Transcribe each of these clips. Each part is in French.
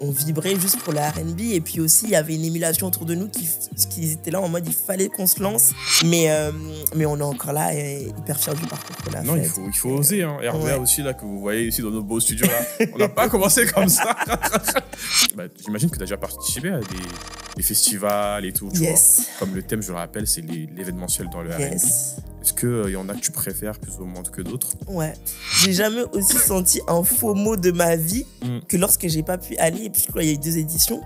on vibrait juste pour le R&B. Et puis aussi, il y avait une émulation autour de nous qui étaient là en mode il fallait qu'on se lance. Mais on est encore là et hyper fiers du parcours qu'on a fait. Non, il faut oser. Hein. RVA aussi, là, que vous voyez ici dans nos beaux studios, là. On n'a pas commencé comme ça. Bah, j'imagine que tu as déjà participé à des festivals et tout. Tu vois. Comme le thème, je le rappelle, c'est l'événementiel dans le R&B. Est-ce qu'il y en a que tu préfères plus ou moins que d'autres? Ouais. J'ai jamais aussi senti un faux mot de ma vie que lorsque j'ai pas pu aller. Et puis je crois qu'il y a eu 2 éditions.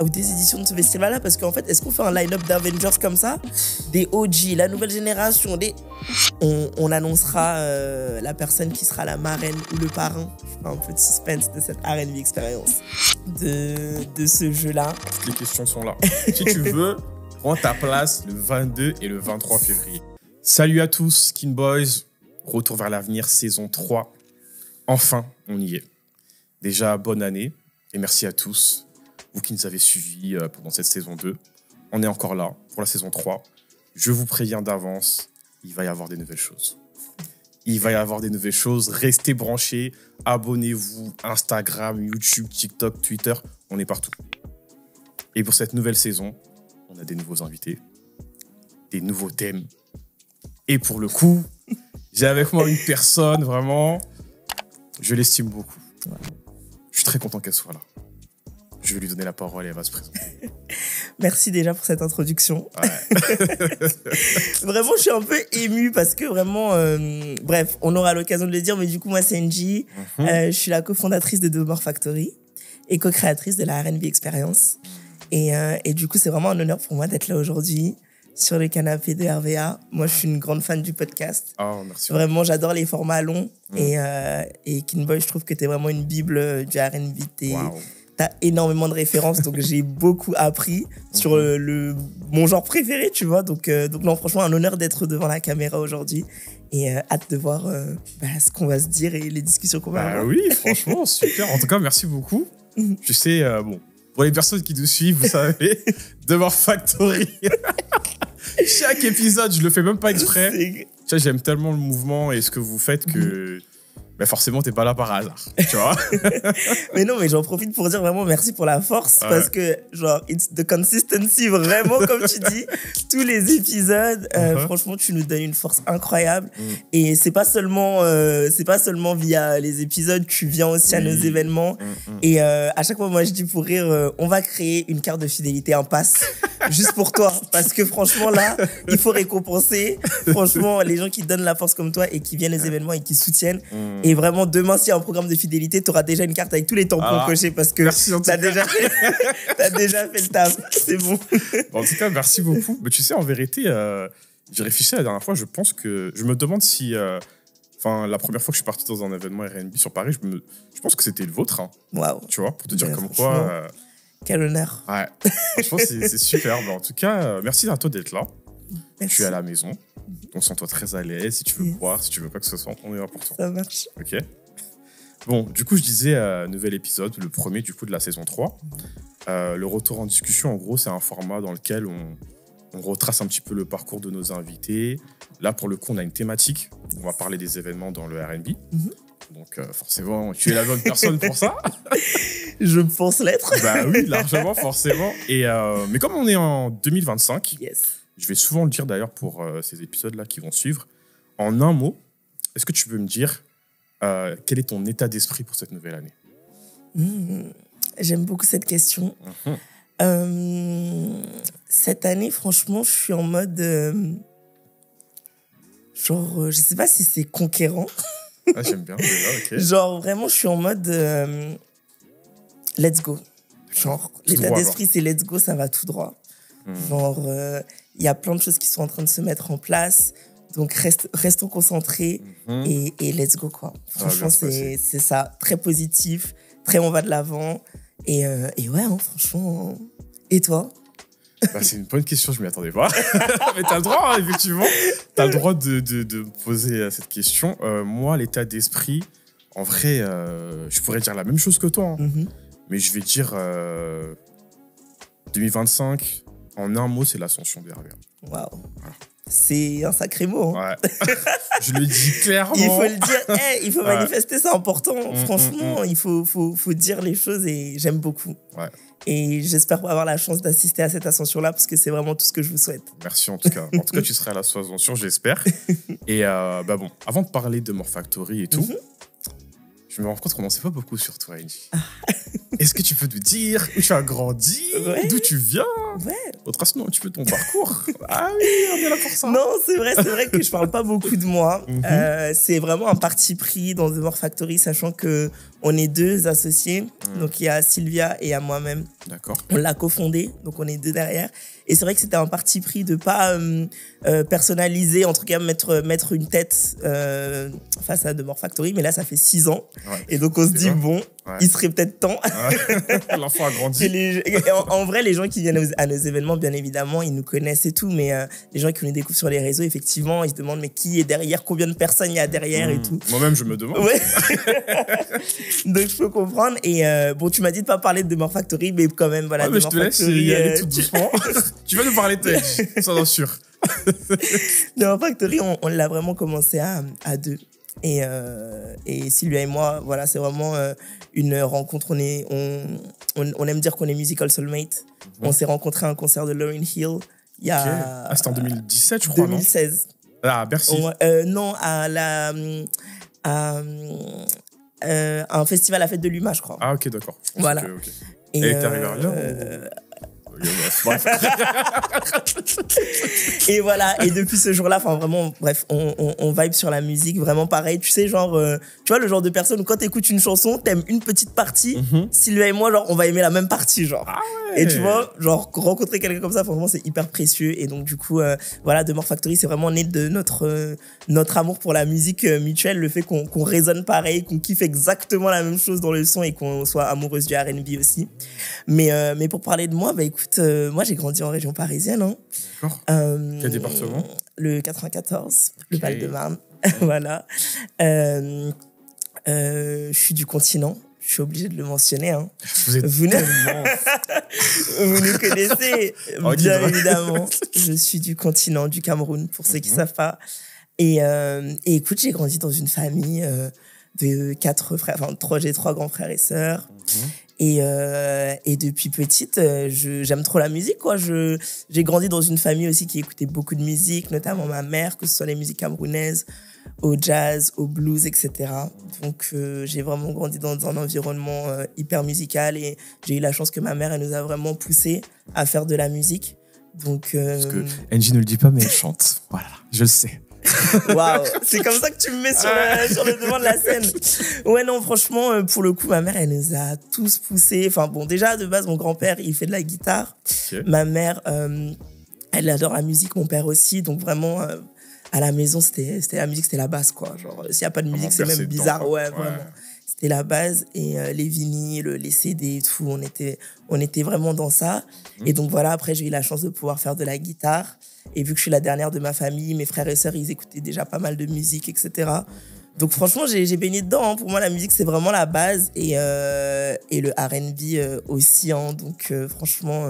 Ou des éditions de ce festival-là. Parce qu'en fait, est-ce qu'on fait un line-up d'Avengers comme ça? Des OG, la nouvelle génération. On annoncera la personne qui sera la marraine ou le parrain. Je fais un peu de suspense de cette R&B expérience. De ce jeu-là. Toutes les questions sont là. Si tu veux, prends ta place le 22 et le 23 février. Salut à tous, Skin Boys. Retour vers l'avenir, saison 3. Enfin, on y est. Déjà, bonne année. Et merci à tous, vous qui nous avez suivis pendant cette saison 2. On est encore là pour la saison 3. Je vous préviens d'avance, il va y avoir des nouvelles choses. Il va y avoir des nouvelles choses. Restez branchés. Abonnez-vous. Instagram, YouTube, TikTok, Twitter. On est partout. Et pour cette nouvelle saison, on a des nouveaux invités, des nouveaux thèmes. Et pour le coup, j'ai avec moi une personne, vraiment, je l'estime beaucoup. Je suis très content qu'elle soit là. Je vais lui donner la parole et elle va se présenter. Merci déjà pour cette introduction. Ouais. Vraiment, je suis un peu émue parce que vraiment, bref, on aura l'occasion de le dire, mais du coup, moi, c'est NJ. Je suis la cofondatrice de Demeure Factory et co-créatrice de la R&B Experience. Et du coup, c'est vraiment un honneur pour moi d'être là aujourd'hui sur le canapé de RVA. Moi, je suis une grande fan du podcast. Oh, merci. Vraiment, j'adore les formats longs. Et Skin Boy, je trouve que t'es vraiment une bible du R&B. T'as énormément de références, donc j'ai beaucoup appris sur mon genre préféré, tu vois. Donc non, franchement, un honneur d'être devant la caméra aujourd'hui. Et hâte de voir ce qu'on va se dire et les discussions qu'on va avoir. Oui, franchement, super. En tout cas, merci beaucoup. Je sais, pour les personnes qui nous suivent, vous savez, Demeure Factory. Chaque épisode, je le fais même pas exprès. Tu sais, j'aime tellement le mouvement et ce que vous faites que forcément, t'es pas là par hasard, tu vois. Mais non, mais j'en profite pour dire vraiment merci pour la force parce que, genre, it's the consistency, vraiment, comme tu dis. Tous les épisodes, franchement, tu nous donnes une force incroyable. Et c'est pas seulement via les épisodes, tu viens aussi à nos événements. Et à chaque fois, moi, je dis pour rire, on va créer une carte de fidélité, un pass, juste pour toi. Parce que franchement, là, il faut récompenser. Franchement, les gens qui donnent la force comme toi et qui viennent aux événements et qui soutiennent. Et vraiment, demain, s'il y a un programme de fidélité, tu auras déjà une carte avec tous les tampons cochés parce que t'as déjà fait le taf. C'est bon. En tout cas, merci beaucoup. Mais tu sais, en vérité, j'ai réfléchi la dernière fois. Je pense que je me demande si, la première fois que je suis parti dans un événement R&B sur Paris, je pense que c'était le vôtre. Hein. Waouh. Tu vois, pour te dire comme quoi. Quel honneur. Ouais. Franchement, c'est super. En tout cas, merci à toi d'être là. Merci. Je suis à la maison. Donc, sens-toi très à l'aise. Si tu veux boire, si tu veux quoi que ce soit, on est là pour toi. Ça marche. Ok. Bon, du coup, je disais, nouvel épisode, le premier du coup de la saison 3. Le retour en discussion, en gros, c'est un format dans lequel on retrace un petit peu le parcours de nos invités. Là, pour le coup, on a une thématique. On va parler des événements dans le R&B. Donc, forcément, tu es la bonne personne pour ça. Je pense l'être. Bah oui, largement, forcément. Mais comme on est en 2025, je vais souvent le dire d'ailleurs pour ces épisodes-là qui vont suivre. En un mot, est-ce que tu peux me dire quel est ton état d'esprit pour cette nouvelle année? J'aime beaucoup cette question. Cette année, franchement, je suis en mode... je sais pas si c'est conquérant. Ah, j'aime bien, déjà, ok. Genre, vraiment, je suis en mode... let's go. Genre, l'état d'esprit, c'est let's go, ça va tout droit. Genre, il y a plein de choses qui sont en train de se mettre en place. Donc, restons concentrés et let's go, quoi. Franchement, c'est ça. Très positif, très on va de l'avant. Et ouais, hein, franchement... Et toi? C'est une bonne question, je m'y attendais pas. Mais t'as le droit, hein, effectivement. T'as le droit de poser cette question. Moi, l'état d'esprit, en vrai, je pourrais dire la même chose que toi. Hein. Mais je vais dire 2025, en un mot, c'est l'ascension de RVA. Waouh. Voilà. c'est un sacré mot. Ouais. Je le dis clairement. Il faut le dire. Il faut manifester, c'est important. Franchement, il faut dire les choses et j'aime beaucoup. Ouais. Et j'espère avoir la chance d'assister à cette ascension-là parce que c'est vraiment tout ce que je vous souhaite. Merci en tout cas. En tout cas, tu seras à la ascension, j'espère. Et bon, avant de parler de More Factory et tout, je me rends compte qu'on n'en sait pas beaucoup sur toi, Angie. Est-ce que tu peux nous dire où tu as grandi, d'où tu viins? Trace nous un petit peu ton parcours. Ah oui, on est là pour ça. Non, c'est vrai que je parle pas beaucoup de moi. C'est vraiment un parti pris dans The More Factory, sachant que on est 2 associés. Donc il y a Sylvia et il y a moi-même. D'accord. On l'a cofondé, donc on est 2 derrière. Et c'est vrai que c'était un parti pris de pas personnaliser, entre guillemets, mettre une tête face à The More Factory. Mais là, ça fait 6 ans. Ouais. Et donc on se dit, il serait peut-être temps. L'enfant a grandi. En vrai, les gens qui viennent à nos événements, bien évidemment, ils nous connaissent et tout. Mais les gens qui nous découvrent sur les réseaux, effectivement, ils se demandent mais qui est derrière, combien de personnes il y a derrière et tout. Moi-même, je me demande. Ouais. Donc je peux comprendre. Et tu m'as dit de pas parler de The More Factory, mais quand même, voilà. Mais je te laisse y aller tout doucement. Tu vas nous parler de Edge, ça j'en suis sûr. The More Factory, on l'a vraiment commencé à 2. Et Sylvia et moi, voilà, c'est vraiment une rencontre. On aime dire qu'on est musical soulmate. On s'est rencontrés à un concert de Lauryn Hill il y a... c'était en 2017, je crois, 2016. Non à Bercy. Non, à un festival à la fête de l'UMA, je crois. Ah, ok, d'accord. Voilà. Okay. Et t'es arrivé à l'heure Et voilà, et depuis ce jour-là, enfin vraiment, bref, on vibe sur la musique, vraiment pareil, tu sais, genre, tu vois, le genre de personne où quand t'écoutes une chanson, t'aimes une petite partie, Sylvia et moi, genre, on va aimer la même partie, genre. Ah ouais. Et tu vois, genre, rencontrer quelqu'un comme ça, franchement, c'est hyper précieux. Et donc, du coup, voilà, The More Factory, c'est vraiment né de notre amour pour la musique mutuelle, le fait qu'on résonne pareil, qu'on kiffe exactement la même chose dans le son et qu'on soit amoureuse du R&B aussi. Mais pour parler de moi, bah écoute, moi j'ai grandi en région parisienne. Hein. D'accord. Quel département? Le 94, le Val-de-Marne. Voilà. Je suis du continent. Je suis obligée de le mentionner. Hein. Vous êtes tellement... Vous nous connaissez, bien évidemment. Je suis du continent, du Cameroun, pour ceux qui ne savent pas. Et écoute, j'ai grandi dans une famille de 4 frères, enfin j'ai 3 grands frères et sœurs. Et depuis petite, j'aime trop la musique, quoi. J'ai grandi dans une famille aussi qui écoutait beaucoup de musique, notamment ma mère, que ce soit les musiques camerounaises, au jazz, au blues, etc. Donc, j'ai vraiment grandi dans un environnement hyper musical et j'ai eu la chance que ma mère, elle nous a vraiment poussé à faire de la musique. Donc, parce que Angie ne le dit pas, mais elle chante. Voilà, je le sais. Waouh, c'est comme ça que tu me mets sur le devant de la scène. Ouais, non, franchement, pour le coup, ma mère, elle nous a tous poussés. Enfin bon, déjà de base, mon grand-père, il fait de la guitare. Okay. Ma mère, elle adore la musique, mon père aussi. Donc vraiment, à la maison, c'était la musique, c'était la base, quoi. Genre, s'il y a pas de musique, c'est même bizarre. Ouais, vraiment. C'était la base et les vinyles, les CD et tout, on était vraiment dans ça. Et donc voilà, après j'ai eu la chance de pouvoir faire de la guitare. Et vu que je suis la dernière de ma famille, mes frères et sœurs, ils écoutaient déjà pas mal de musique, etc. Donc franchement, j'ai baigné dedans. Hein. Pour moi, la musique, c'est vraiment la base. Et le R&B aussi. Hein. Donc franchement,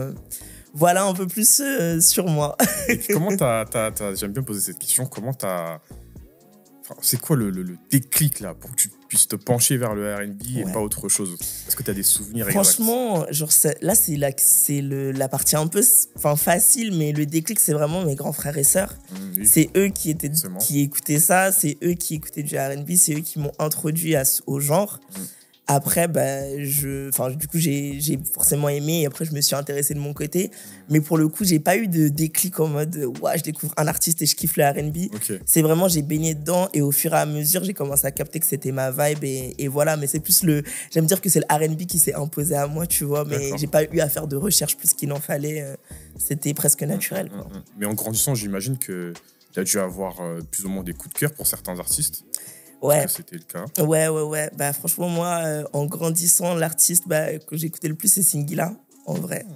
voilà un peu plus sur moi. Et puis, comment j'aime bien poser cette question, comment c'est quoi le déclic là pour que tu puisses te pencher vers le R&B et pas autre chose? Est-ce que tu as des souvenirs? Franchement, genre là c'est la partie un peu facile, mais le déclic c'est vraiment mes grands frères et sœurs. Oui. C'est eux qui écoutaient ça, c'est eux qui écoutaient du R&B, c'est eux qui m'ont introduit au genre. Après, du coup, j'ai forcément aimé et après, je me suis intéressée de mon côté. Mais pour le coup, j'ai pas eu de déclic en mode, je découvre un artiste et je kiffe le R&B. Okay. C'est vraiment, j'ai baigné dedans et au fur et à mesure, j'ai commencé à capter que c'était ma vibe et voilà. Mais c'est plus j'aime dire que c'est le R&B qui s'est imposé à moi, tu vois. Mais j'ai pas eu à faire de recherche plus qu'il en fallait. C'était presque naturel, quoi. Mais en grandissant, j'imagine que tu as dû avoir plus ou moins des coups de cœur pour certains artistes. Ouais. C'était le cas. Ouais. Bah, franchement, moi, en grandissant, l'artiste que j'écoutais le plus, c'est Singila, en vrai.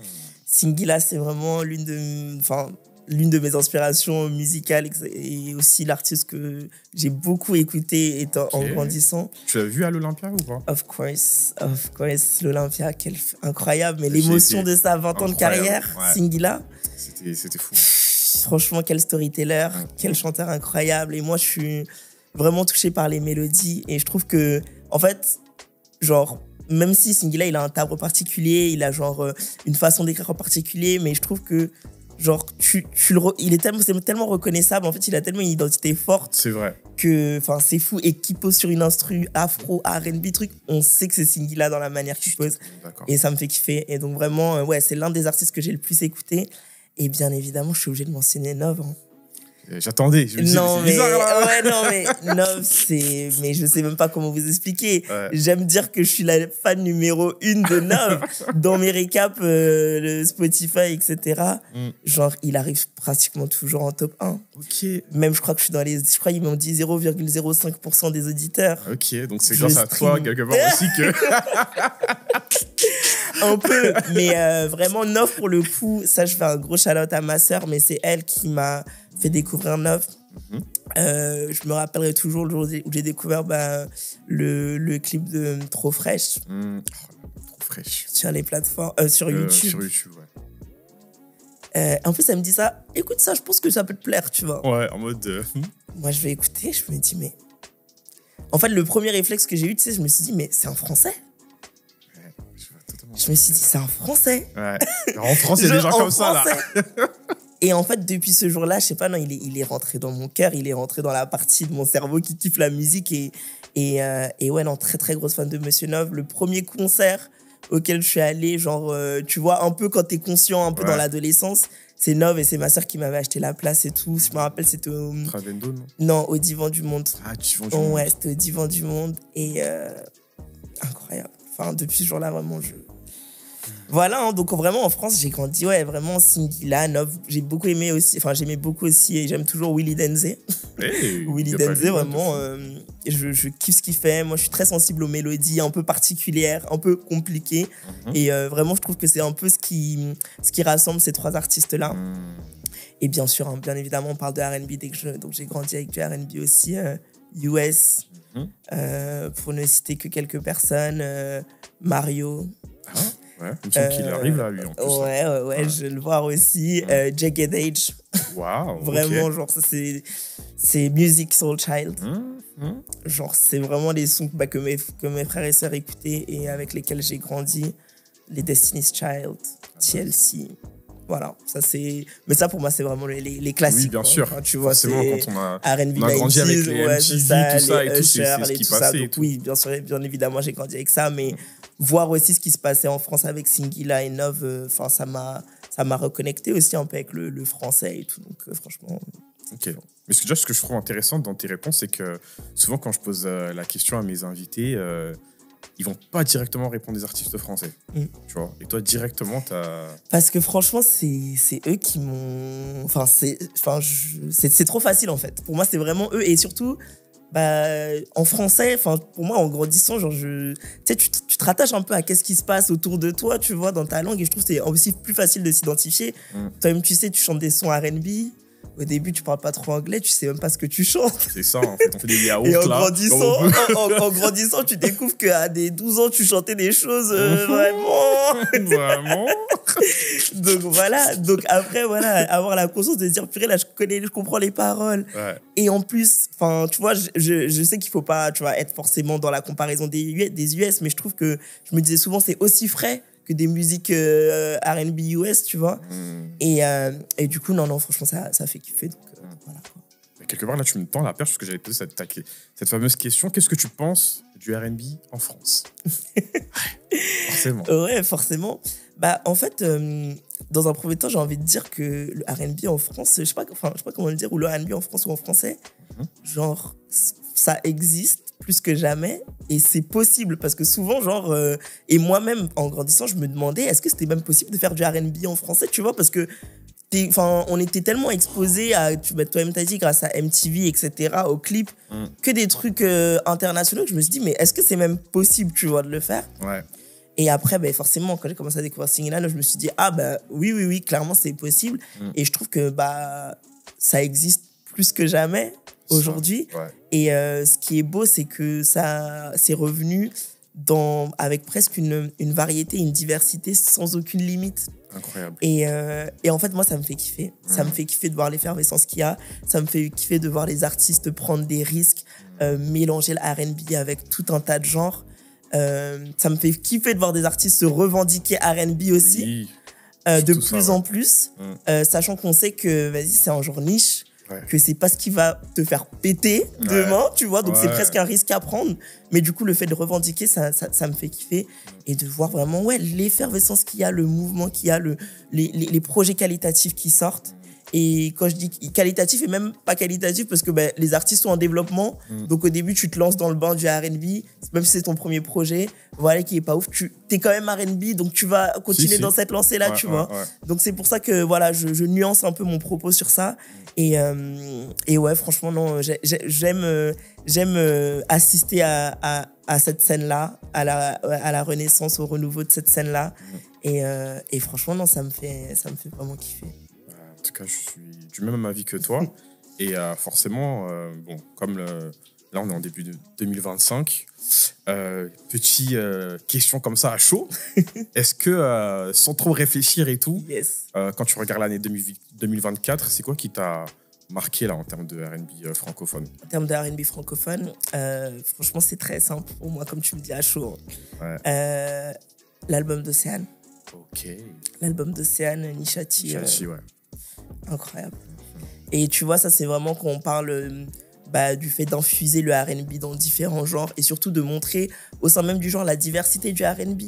Singila, c'est vraiment l'une de mes inspirations musicales et aussi l'artiste que j'ai beaucoup écouté en grandissant. Tu l'as vu à l'Olympia ou pas? Of course. L'Olympia, incroyable. Mais l'émotion de sa 20 ans de carrière, Singila. C'était fou. franchement, quel storyteller, quel chanteur incroyable. Et moi, je suis vraiment touchée par les mélodies. Et je trouve que, en fait, genre, même si Singila, il a un timbre particulier, il a genre une façon d'écrire en particulier, mais je trouve que, genre, c'est tellement reconnaissable. En fait, il a tellement une identité forte. C'est vrai. Que, enfin, c'est fou. Et qui pose sur une instru afro, R&B, truc, on sait que c'est Singila dans la manière qu'il pose. Et ça me fait kiffer. Et donc, vraiment, ouais, c'est l'un des artistes que j'ai le plus écouté. Et bien évidemment, je suis obligée de mentionner Nov. Hein. J'attendais. Je me disais, c'est bizarre, là. Ouais, non, mais Nov, c'est. Mais je sais même pas comment vous expliquer. Ouais. J'aime dire que je suis la fan numéro 1 de Nov. Dans mes récaps, le Spotify, etc. Genre, il arrive pratiquement toujours en top 1. Ok. Même, je crois que je suis dans les. Je crois qu'ils m'ont dit 0,05% des auditeurs. Ok, donc c'est grâce à toi, quelque part aussi, que. Un peu. Mais vraiment, Nov, pour le coup, ça, je fais un gros shout-out à ma sœur, mais c'est elle qui m'a fait découvrir Nov. Je me rappellerai toujours le jour où j'ai découvert le clip de Trop Fraîche. Trop Fraîche. Sur les plateformes, sur YouTube. Sur YouTube, ouais. En plus, elle me dit ça. Écoute ça, je pense que ça peut te plaire, tu vois. Ouais, en mode. Moi, je vais écouter, je me dis, mais. En fait, le premier réflexe que j'ai eu, tu sais, je me suis dit, mais c'est un français. Ouais, je me suis dit, c'est un français. Ouais. En France, il y a des gens comme ça, là. Et en fait, depuis ce jour-là, je sais pas, non, il est rentré dans mon cœur, il est rentré dans la partie de mon cerveau qui kiffe la musique. Et ouais, non, très, très grosse fan de Monsieur Nov. Le premier concert auquel je suis allée, genre, tu vois, un peu quand t'es conscient, un peu dans l'adolescence, c'est Nov et c'est ma sœur qui m'avait acheté la place et tout. Je me rappelle, c'était au... Travendo, non? Non, au Divan du Monde. Ah, Divan du Monde. Ouais, c'était au Divan du Monde. Et incroyable. Enfin, depuis ce jour-là, vraiment, Voilà, hein, donc vraiment en France, j'ai grandi, ouais, vraiment Singila, Nov. J'ai beaucoup aimé aussi, enfin, j'aimais beaucoup aussi et j'aime toujours Willy Denze. Hey, Willy Denze, vraiment, je kiffe ce qu'il fait. Moi, je suis très sensible aux mélodies un peu particulières, un peu compliquées. Et vraiment, je trouve que c'est un peu ce qui rassemble ces trois artistes-là. Et bien sûr, hein, bien évidemment, on parle de R&B donc j'ai grandi avec du R&B aussi, US, pour ne citer que quelques personnes, Mario. Ouais, il me semble qu'il arrive là, lui, en plus. Ouais, je vais le voir aussi. Jagged Edge. Waouh. Vraiment, genre, ça, c'est Music Soul Child. Genre, c'est vraiment les sons que mes frères et sœurs écoutaient et avec lesquels j'ai grandi. Les Destiny's Child, TLC. Voilà, ça c'est. Mais ça pour moi, c'est vraiment les classiques. Oui, bien sûr. Enfin, tu vois, c'est quand on a grandi avec les MTV, tout ça et tout, c'est ce qui passait. Donc, oui, bien sûr, bien évidemment, j'ai grandi avec ça, mais voir aussi ce qui se passait en France avec Singila et Nov, enfin, ça m'a reconnecté aussi un peu avec le français et tout. Donc, franchement. Ok. Mais ce que je trouve intéressant dans tes réponses, c'est que souvent, quand je pose la question à mes invités, ils vont pas directement répondre des artistes français. Tu vois. Et toi, directement, t'as... Parce que franchement, c'est eux qui m'ont... Enfin, c'est trop facile, en fait. Pour moi, c'est vraiment eux. Et surtout, en français, pour moi, en grandissant, genre, tu sais, tu te rattaches un peu à qu'est-ce qui se passe autour de toi, tu vois, dans ta langue. Et je trouve que c'est aussi plus facile de s'identifier. Toi-même, tu sais, tu chantes des sons R&B. Au début, tu parles pas trop anglais, tu sais même pas ce que tu chantes. C'est ça, en fait, on fait des yaourts. Et en là, grandissant, tu découvres qu'à des 12 ans, tu chantais des choses vraiment. Vraiment. Donc voilà. Donc après, voilà, avoir la conscience de dire, purée, là, je comprends les paroles. Ouais. Et en plus, enfin, tu vois, je sais qu'il faut pas, tu vois, être forcément dans la comparaison des US, mais je trouve que, je me disais souvent, c'est aussi frais que des musiques R&B US, tu vois. Et du coup, non, franchement, ça fait kiffer. Donc, voilà. Quelque part, là, tu me tends la perche parce que j'avais posé cette fameuse question. Qu'est-ce que tu penses du R&B en France? Forcément. Ouais, forcément. En fait, dans un premier temps, j'ai envie de dire que le R&B en France, je sais pas comment le dire, ou le R&B en France ou en français, genre, ça existe plus que jamais et c'est possible parce que souvent, genre, et moi-même, en grandissant, je me demandais est-ce que c'était même possible de faire du R&B en français, tu vois, parce que on était tellement exposés à, toi-même t'as dit, grâce à MTV, etc., aux clips, que des trucs internationaux, que je me suis dit, mais est-ce que c'est même possible, tu vois, de le faire? Ouais. Et après, forcément, quand j'ai commencé à découvrir Singila, je me suis dit, oui, clairement, c'est possible. Et je trouve que ça existe plus que jamais aujourd'hui. Ouais. Et ce qui est beau, c'est que ça, c'est revenu avec presque une variété, une diversité sans aucune limite. Incroyable. Et en fait, moi, ça me fait kiffer. Ça me fait kiffer de voir l'effervescence qu'il y a. Ça me fait kiffer de voir les artistes prendre des risques, mélanger le R&B avec tout un tas de genres. Ça me fait kiffer de voir des artistes se revendiquer R&B aussi, Oui. de Tout plus ça, en plus, sachant qu'on sait que, vas-y, c'est un genre niche. Ouais. Que c'est pas ce qui va te faire péter demain, tu vois, donc c'est presque un risque à prendre, mais du coup le fait de revendiquer ça me fait kiffer, et de voir vraiment l'effervescence qu'il y a, le mouvement qu'il y a, les projets qualitatifs qui sortent. Et quand je dis qualitatif et même pas qualitatif, parce que les artistes sont en développement, donc au début tu te lances dans le bain du R&B, même si c'est ton premier projet, voilà, qui est pas ouf, t'es quand même R&B, donc tu vas continuer dans cette lancée là, tu vois. Donc c'est pour ça que voilà, je nuance un peu mon propos sur ça. Et ouais, franchement, non, j'aime assister à cette scène-là, à la renaissance, au renouveau de cette scène-là. Et franchement, non, ça me fait vraiment kiffer. En tout cas, je suis du même avis que toi. Et forcément, bon, comme là, on est en début de 2025, petite question comme ça à chaud. Est-ce que, sans trop réfléchir et tout, quand tu regardes l'année 2024, c'est quoi qui t'a marqué là, en termes de R&B francophone? En termes de R&B francophone, franchement, c'est très simple pour moi, comme tu me dis à chaud. L'album d'Océane. Ok. L'album d'Océane, Nishati. Ouais. Incroyable. Et tu vois, ça, c'est vraiment quand on parle du fait d'infuser le R&B dans différents genres, et surtout de montrer au sein même du genre la diversité du R&B.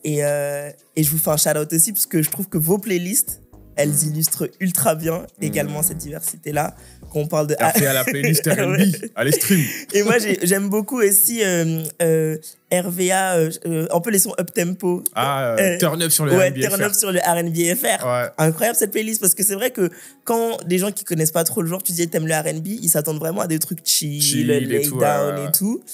Et je vous fais un shout-out aussi, parce que je trouve que vos playlists, elles illustrent ultra bien également cette diversité-là. Quand on parle de... RV à la playlist R&B, allez stream. Et moi, j'aime beaucoup aussi RVA, un peu les sons up-tempo. Turn up sur le R&B Turn up sur le R&B FR. Ouais. Incroyable cette playlist, parce que c'est vrai que quand des gens qui connaissent pas trop le genre, tu dis t'aimes le R&B, ils s'attendent vraiment à des trucs chill lay down et tout.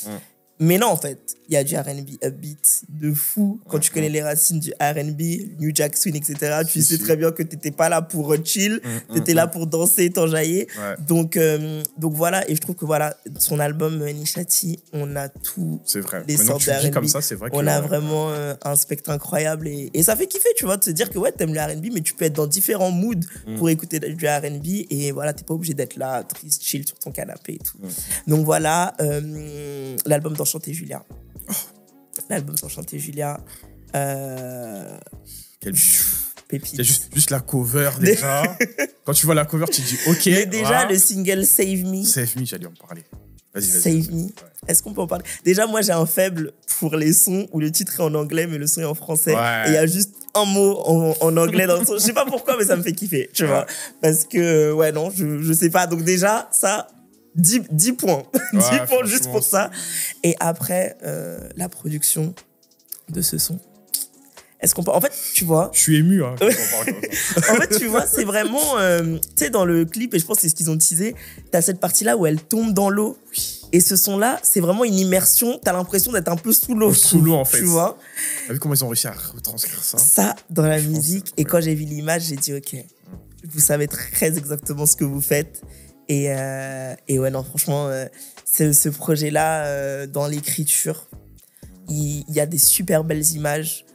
Mais non, en fait, il y a du R&B upbeat de fou. Quand tu connais les racines du R&B, New Jack Swing, etc., tu sais très bien que t'étais pas là pour chill, t'étais là pour danser, t'enjailler. Donc voilà, et je trouve que voilà, son album Nishati, on a tout. C'est vrai. Les sortes de R&B. Comme ça, c'est vrai on a vraiment un spectre incroyable, et ça fait kiffer, tu vois, de se dire que t'aimes le R&B, mais tu peux être dans différents moods pour écouter du R&B, et voilà, t'es pas obligé d'être là, triste, chill sur ton canapé et tout. Donc voilà, l'album d'Enchanté Julia. L'album d'Enchanté Julia. Quel pépite. Il y a juste la cover déjà. Quand tu vois la cover, tu te dis ok. Mais déjà, le single Save Me. Save Me, j'allais en parler. Vas-y. Save Me. Est-ce qu'on peut en parler? Déjà, moi, j'ai un faible pour les sons où le titre est en anglais, mais le son est en français. Et il y a juste un mot en anglais dans le son. Je sais pas pourquoi, mais ça me fait kiffer, tu vois. Parce que, non, je sais pas. Donc déjà, ça... 10 points. 10 points juste pour ça. Et après, la production de ce son. Est-ce qu'on peut... En fait, tu vois... Je suis ému, hein. En fait, tu vois, c'est vraiment... tu sais, dans le clip, et je pense que c'est ce qu'ils ont teasé, t'as cette partie-là où elle tombe dans l'eau. Et ce son-là, c'est vraiment une immersion. T'as l'impression d'être un peu sous l'eau. Sous l'eau, en fait. Tu vois? T'as vu comment ils ont réussi à retranscrire ça? Ça, dans la musique. Et quand j'ai vu l'image, j'ai dit, OK, vous savez très exactement ce que vous faites. Et ouais, non, franchement, ce projet-là, dans l'écriture, il y a des super belles images.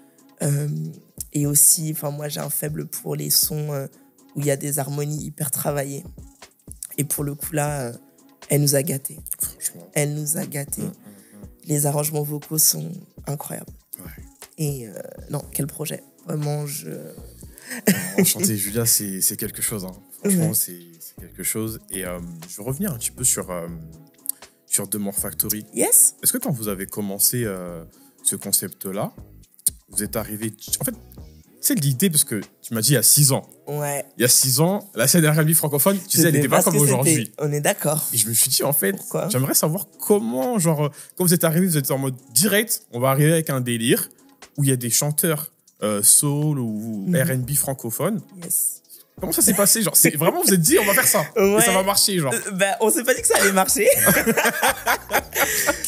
Et aussi, moi, j'ai un faible pour les sons où il y a des harmonies hyper travaillées. Et pour le coup, là, elle nous a gâtés. Franchement. Elle nous a gâtés. Les arrangements vocaux sont incroyables. Et non, quel projet. Vraiment, Enchanté Julia, c'est quelque chose. Hein. Franchement, c'est quelque chose. Et je veux revenir un petit peu sur The More Factory. Yes. Est-ce que quand vous avez commencé ce concept-là, vous êtes arrivé... En fait, c'est l'idée, parce que tu m'as dit il y a 6 ans. Ouais. Il y a 6 ans, la scène R&B francophone, tu sais, elle n'était pas comme aujourd'hui. On est d'accord. Et je me suis dit, en fait, pourquoi j'aimerais savoir comment, genre, quand vous êtes arrivé, vous êtes en mode direct, on va arriver avec un délire où il y a des chanteurs soul ou R&B francophone. Yes. Comment ça s'est passé? Genre, c'est vraiment, vous êtes dit, on va faire ça. Et ça va marcher, genre. On s'est pas dit que ça allait marcher.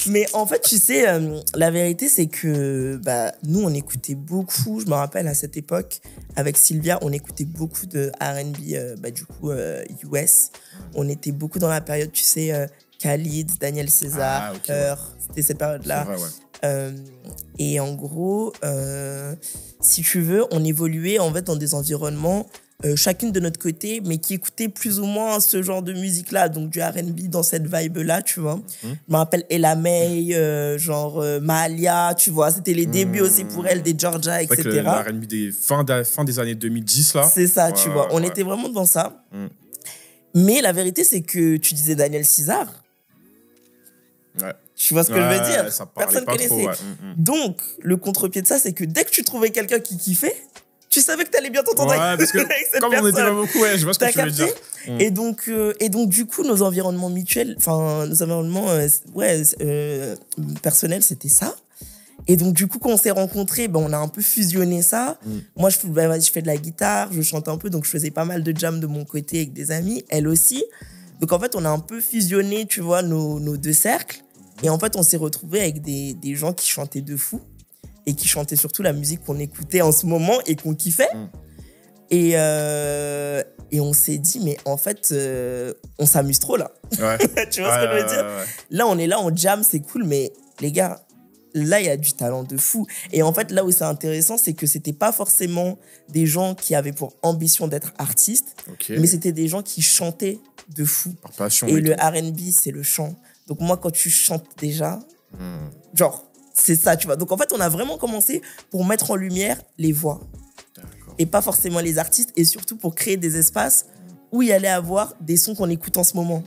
Mais en fait, tu sais, la vérité, c'est que nous, on écoutait beaucoup. Je me rappelle à cette époque, avec Sylvia, on écoutait beaucoup de R&B, du coup, US. On était beaucoup dans la période, tu sais, Khalid, Daniel César, C'était cette période-là. C'est vrai, Et en gros, si tu veux, on évoluait en fait dans des environnements chacune de notre côté, mais qui écoutaient plus ou moins ce genre de musique-là, donc du R&B dans cette vibe-là, tu vois. Je me rappelle Ella May, Mahalia, tu vois, c'était les débuts aussi pour elle, des Georgia, etc. C'est vrai que le R&B des fin des années 2010, là. C'est ça, tu vois. On était vraiment dans ça. Mais la vérité, c'est que tu disais Daniel Caesar. Ouais. Tu vois ce que je veux dire? Personne connaissait. Trop, Donc, le contre-pied de ça, c'est que dès que tu trouvais quelqu'un qui kiffait, tu savais que t'allais bien t'entendre avec cette comme personne. On était pas beaucoup, je vois ce que tu veux dire. Et donc, du coup, nos environnements mutuels, enfin, nos environnements personnels, c'était ça. Et donc, du coup, quand on s'est rencontrés, on a un peu fusionné ça. Moi, je fais de la guitare, je chante un peu, donc je faisais pas mal de jam de mon côté avec des amis, elle aussi. Donc, en fait, on a un peu fusionné, tu vois, nos deux cercles. Et en fait, on s'est retrouvés avec des gens qui chantaient de fou et qui chantaient surtout la musique qu'on écoutait en ce moment et qu'on kiffait. Et on s'est dit, mais en fait, on s'amuse trop là. Ouais. Tu vois ce que je veux dire? Là, on est là, on jam, c'est cool, mais les gars, là, il y a du talent de fou. Et en fait, là où c'est intéressant, c'est que c'était pas forcément des gens qui avaient pour ambition d'être artistes, mais c'était des gens qui chantaient de fou. Par passion. Et le R&B, c'est le chant. Donc moi, quand tu chantes déjà, genre, c'est ça, tu vois. Donc en fait, on a vraiment commencé pour mettre en lumière les voix. Et pas forcément les artistes, et surtout pour créer des espaces où il y allait avoir des sons qu'on écoute en ce moment.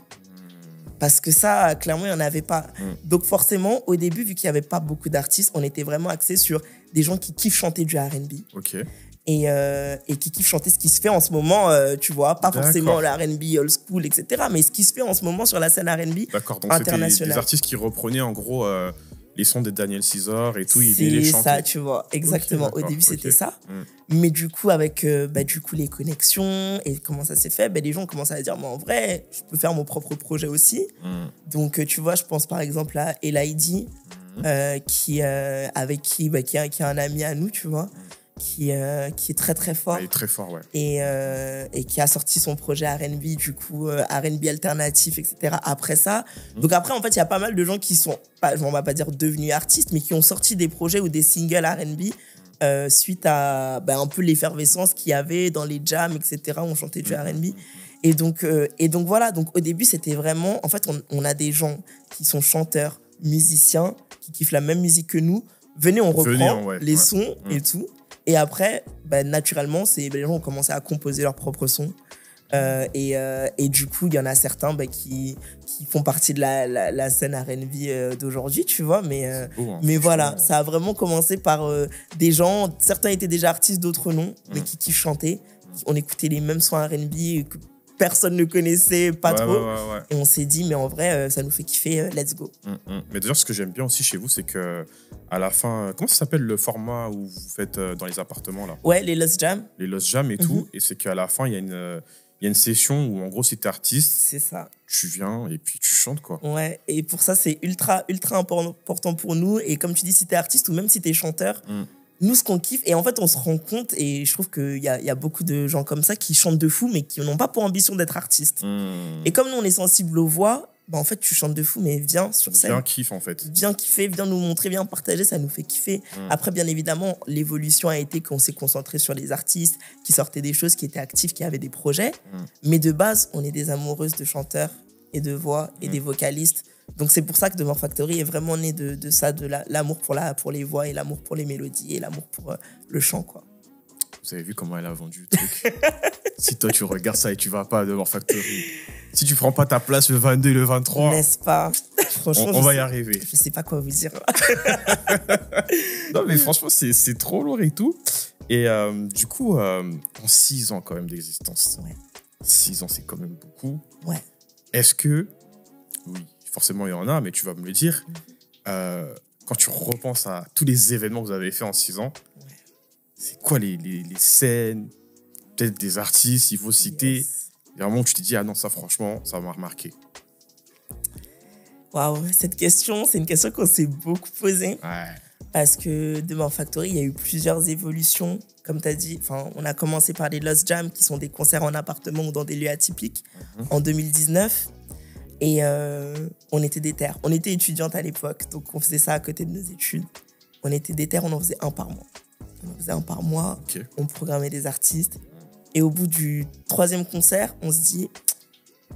Parce que ça, clairement, il n'y en avait pas. Donc forcément, au début, vu qu'il n'y avait pas beaucoup d'artistes, on était vraiment axé sur des gens qui kiffent chanter du R&B. Et qui kiffent chanter ce qui se fait en ce moment, tu vois, pas forcément le R&B old school, etc., mais ce qui se fait en ce moment sur la scène R&B internationale. C'était des artistes qui reprenaient en gros les sons de Daniel Caesar et tout, ils venaient les chanter. C'est ça, tu vois, exactement. Au début, c'était ça. Mais du coup, avec les connexions et comment ça s'est fait, les gens ont commencé à dire, moi, en vrai, je peux faire mon propre projet aussi. Donc, tu vois, je pense par exemple à Elaidi, qui est un ami à nous, tu vois. Qui est très très fort. Il est très fort, ouais. Et qui a sorti son projet R&B, du coup, R&B alternatif, etc. après ça. Donc après, en fait, il y a pas mal de gens qui sont, on va pas dire devenus artistes, mais qui ont sorti des projets ou des singles R&B suite à un peu l'effervescence qu'il y avait dans les jams, etc. On chantait du R&B. Et donc voilà, donc au début, c'était vraiment... En fait, on a des gens qui sont chanteurs, musiciens, qui kiffent la même musique que nous. Venez, on reprend les sons et tout. Et après, naturellement, les gens ont commencé à composer leurs propres sons. Et du coup, il y en a certains qui font partie de la scène R&B d'aujourd'hui, tu vois. Mais voilà, ça a vraiment commencé par des gens, certains étaient déjà artistes, d'autres non, mais qui kiffent chanter. On écoutait les mêmes sons R&B que personne ne connaissait, pas trop. Et on s'est dit, mais en vrai, ça nous fait kiffer, let's go. Mais d'ailleurs, ce que j'aime bien aussi chez vous, c'est que à la fin, comment ça s'appelle le format où vous faites dans les appartements là? Ouais, les Lost Jam. Les Lost Jam et tout. Et c'est qu'à la fin, il y a une session où, en gros, si t'es artiste, c'est ça. Tu viens et puis tu chantes, quoi. Ouais, et pour ça, c'est ultra, ultra important pour nous. Et comme tu dis, si t'es artiste ou même si t'es chanteur, nous, ce qu'on kiffe, et en fait, on se rend compte, et je trouve qu'il y a beaucoup de gens comme ça qui chantent de fou, mais qui n'ont pas pour ambition d'être artistes. Et comme nous, on est sensible aux voix, en fait, tu chantes de fou, mais viens sur scène. Viens kiffe, en fait. Viens kiffer, viens nous montrer, viens partager, ça nous fait kiffer. Après, bien évidemment, l'évolution a été qu'on s'est concentré sur les artistes qui sortaient des choses, qui étaient actifs, qui avaient des projets. Mais de base, on est des amoureuses de chanteurs et de voix et des vocalistes. Donc c'est pour ça que Demeure Factory est vraiment né de ça, de l'amour pour les voix et l'amour pour les mélodies et l'amour pour le chant, quoi. Vous avez vu comment elle a vendu le truc? Si toi tu regardes ça et tu vas pas à Demeure Factory, si tu prends pas ta place le 22 et le 23, n'est-ce pas? Franchement, on va y arriver. Je sais pas quoi vous dire. Non mais franchement c'est trop lourd et tout. Et du coup, en 6 ans quand même d'existence, 6 ans c'est quand même beaucoup. Ouais. Est-ce que, oui, forcément il y en a, mais tu vas me le dire, quand tu repenses à tous les événements que vous avez fait en 6 ans, c'est quoi les scènes, peut-être des artistes, il faut citer, vraiment tu te dis, ah non, ça franchement, ça m'a remarqué. Waouh, cette question, c'est une question qu'on s'est beaucoup posée. Ouais. Parce que Demeure Factory, il y a eu plusieurs évolutions. Comme tu as dit, on a commencé par les Lost Jam, qui sont des concerts en appartement ou dans des lieux atypiques, en 2019. Et on était déter. On était étudiante à l'époque, donc on faisait ça à côté de nos études. On était déter, on en faisait un par mois. Okay. On programmait des artistes. Et au bout du 3e concert, on se dit,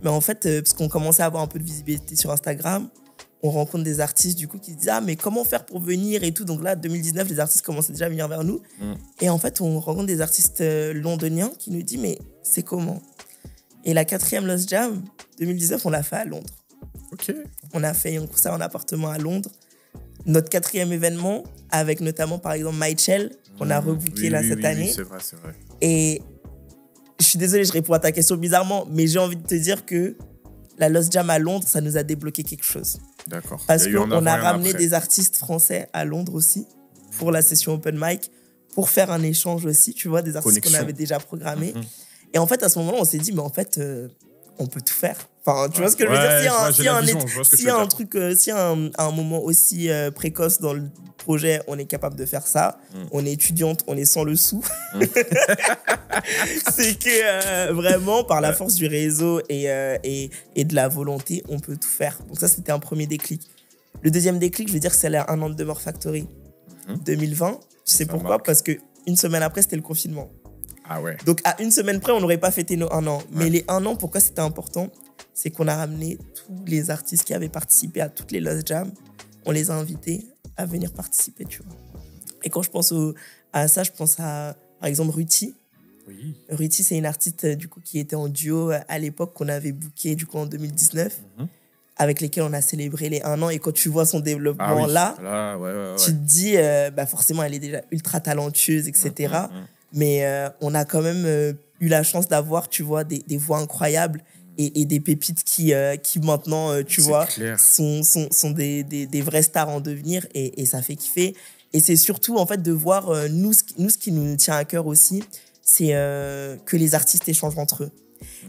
mais en fait, parce qu'on commençait à avoir un peu de visibilité sur Instagram, on rencontre des artistes du coup qui se disent, ah mais comment faire pour venir et tout. Donc là, 2019, les artistes commençaient déjà à venir vers nous. Et en fait, on rencontre des artistes londoniens qui nous disent, mais c'est comment? Et la 4e Lost Jam, 2019, on l'a fait à Londres. Ok. On a fait un concert en appartement à Londres. Notre 4e événement, avec notamment par exemple Michael, qu'on a rebooké cette année. C'est vrai, c'est vrai. Et je suis désolée, je réponds à ta question bizarrement, mais j'ai envie de te dire que la Lost Jam à Londres, ça nous a débloqué quelque chose. D'accord. Parce qu'on a ramené des artistes français à Londres aussi, pour la session open mic, pour faire un échange aussi, tu vois, des artistes qu'on avait déjà programmés. Et en fait, à ce moment-là, on s'est dit, mais en fait, on peut tout faire. Enfin, tu vois ce que je veux dire? S'il y a un moment aussi précoce dans le projet, on est capable de faire ça. On est étudiante, on est sans le sou. C'est que vraiment, par la force du réseau et de la volonté, on peut tout faire. Donc ça, c'était un premier déclic. Le deuxième déclic, je veux dire, c'est un an de Demeure Factory. 2020. Tu sais pourquoi? Parce qu'une semaine après, c'était le confinement. Ah ouais. Donc, à une semaine près, on n'aurait pas fêté nos 1 an. Mais les 1 an, pourquoi c'était important? C'est qu'on a ramené tous les artistes qui avaient participé à toutes les Lost Jam. On les a invités à venir participer, tu vois. Et quand je pense à ça, je pense à, par exemple, Ruti. Oui. Ruti, c'est une artiste, du coup, qui était en duo à l'époque, qu'on avait booké, du coup, en 2019. Avec lesquels on a célébré les 1 an. Et quand tu vois son développement là, tu te dis, forcément, elle est déjà ultra talentueuse, etc. Mais on a quand même eu la chance d'avoir, tu vois, des voix incroyables et des pépites qui maintenant, tu vois, sont des vraies stars en devenir et ça fait kiffer. Et c'est surtout, en fait, de voir, nous, ce qui nous tient à cœur aussi, c'est que les artistes échangent entre eux.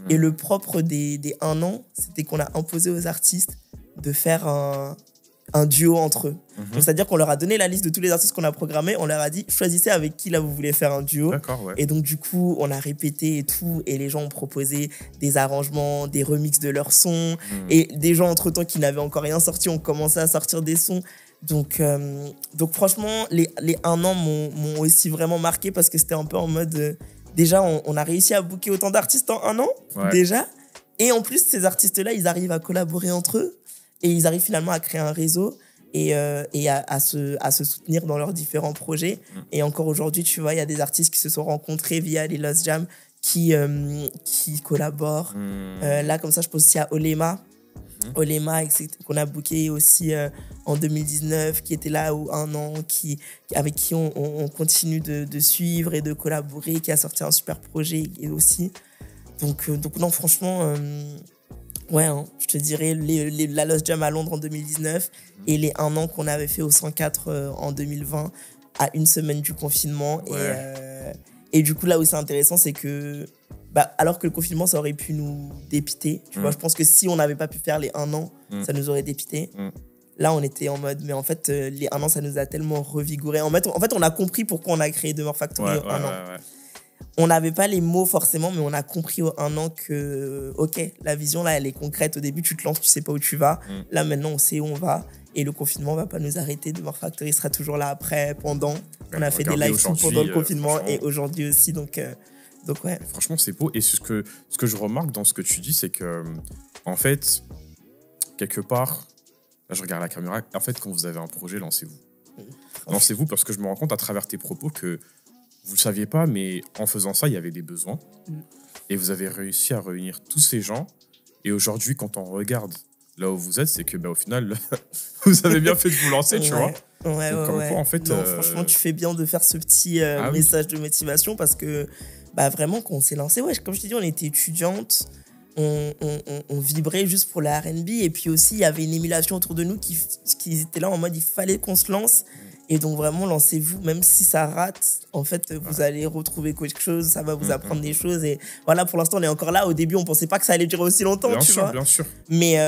Et le propre des 1 an, c'était qu'on a imposé aux artistes de faire un duo entre eux. Donc, c'est-à-dire qu'on leur a donné la liste de tous les artistes qu'on a programmés, on leur a dit, choisissez avec qui là vous voulez faire un duo. Et donc du coup, on a répété et tout, et les gens ont proposé des arrangements, des remixes de leurs sons, et des gens entre-temps qui n'avaient encore rien sorti ont commencé à sortir des sons. Donc franchement, les 1 an m'ont aussi vraiment marqué parce que c'était un peu en mode... déjà, on a réussi à booker autant d'artistes en 1 an, déjà. Et en plus, ces artistes-là, ils arrivent à collaborer entre eux et ils arrivent finalement à créer un réseau et à se soutenir dans leurs différents projets. Et encore aujourd'hui, tu vois, il y a des artistes qui se sont rencontrés via les Lost Jam qui collaborent. Là, comme ça, je pense aussi à Olema. Olema, qu'on a booké aussi en 2019, qui était là 1 an, avec qui on continue de suivre et de collaborer, qui a sorti un super projet et aussi. Donc non, franchement, je te dirais la Lost Jam à Londres en 2019 et les 1 an qu'on avait fait au 104 en 2020, à une semaine du confinement. Et du coup, là où c'est intéressant, c'est que alors que le confinement, ça aurait pu nous dépiter. Tu vois, je pense que si on n'avait pas pu faire les 1 an, ça nous aurait dépité. Là, on était en mode, mais en fait, les 1 an, ça nous a tellement revigoré. En fait, on a compris pourquoi on a créé Demeure Factory au 1 an. On n'avait pas les mots forcément, mais on a compris au 1 an que, ok, la vision, là, elle est concrète. Au début, tu te lances, tu sais pas où tu vas. Là, maintenant, on sait où on va. Et le confinement va pas nous arrêter. Demeure Factory sera toujours là après, pendant. On a fait des live pendant le confinement et aujourd'hui aussi. Donc ouais. Franchement, c'est beau. Et ce que je remarque dans ce que tu dis, c'est que, en fait, quelque part, là, je regarde la caméra, en fait, quand vous avez un projet, lancez-vous. Lancez-vous parce que je me rends compte à travers tes propos que vous ne saviez pas, mais en faisant ça, il y avait des besoins. Et vous avez réussi à réunir tous ces gens. Et aujourd'hui, quand on regarde là où vous êtes, c'est que au final, vous avez bien fait de vous lancer, tu vois. Ouais. Quoi, en fait, non, franchement, tu fais bien de faire ce petit message de motivation parce que vraiment, quand on s'est lancé, comme je t'ai dit, on était étudiante, on vibrait juste pour la R&B et puis aussi, il y avait une émulation autour de nous qui était là en mode, il fallait qu'on se lance. Et donc, vraiment, lancez-vous, même si ça rate, en fait, vous allez retrouver quelque chose, ça va vous apprendre des choses. Et voilà, pour l'instant, on est encore là. Au début, on pensait pas que ça allait durer aussi longtemps, tu vois. Bien sûr. Mais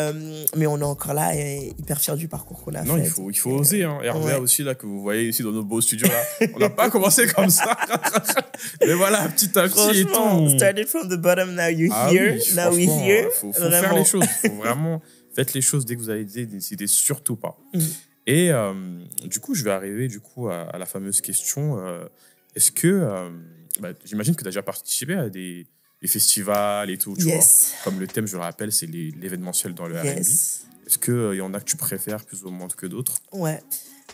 on est encore là et hyper fiers du parcours qu'on a fait. Non, il faut oser. Hein. RVA aussi, là, que vous voyez ici dans nos beaux studios, là. On n'a pas commencé comme ça. Mais voilà, petit à petit et tout. Started from the bottom, now you're here. Oui, now we're here. Faut faire les choses. Faut vraiment Faites les choses dès que vous avez des idées, n'hésitez surtout pas. Et du coup, je vais arriver à la fameuse question. Est-ce que, j'imagine que tu as déjà participé à des festivals et tout, tu vois. Comme le thème, je le rappelle, c'est l'événementiel dans le R&B. Est-ce qu'il y en a que tu préfères plus ou moins que d'autres? Ouais.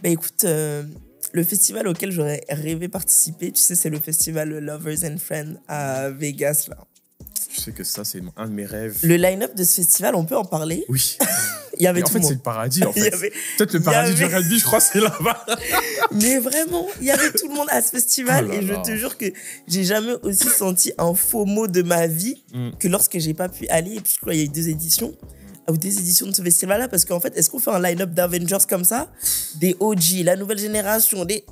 Écoute, le festival auquel j'aurais rêvé participer, tu sais, c'est le festival Lovers and Friends à Vegas, là. Je sais que ça, c'est un de mes rêves. Le line-up de ce festival, on peut en parler? Oui. Il y avait tout en fait, c'est le paradis, en fait. Peut-être le paradis du rugby, je crois, c'est là-bas. Mais vraiment, il y avait tout le monde à ce festival. Et je te jure que j'ai jamais aussi senti un faux mot de ma vie que lorsque j'ai pas pu aller. Et puis, je crois qu'il y a eu 2 éditions. Ou des éditions de ce festival-là. Parce qu'en fait, est-ce qu'on fait un line-up d'Avengers comme ça? Des OG, la nouvelle génération, des...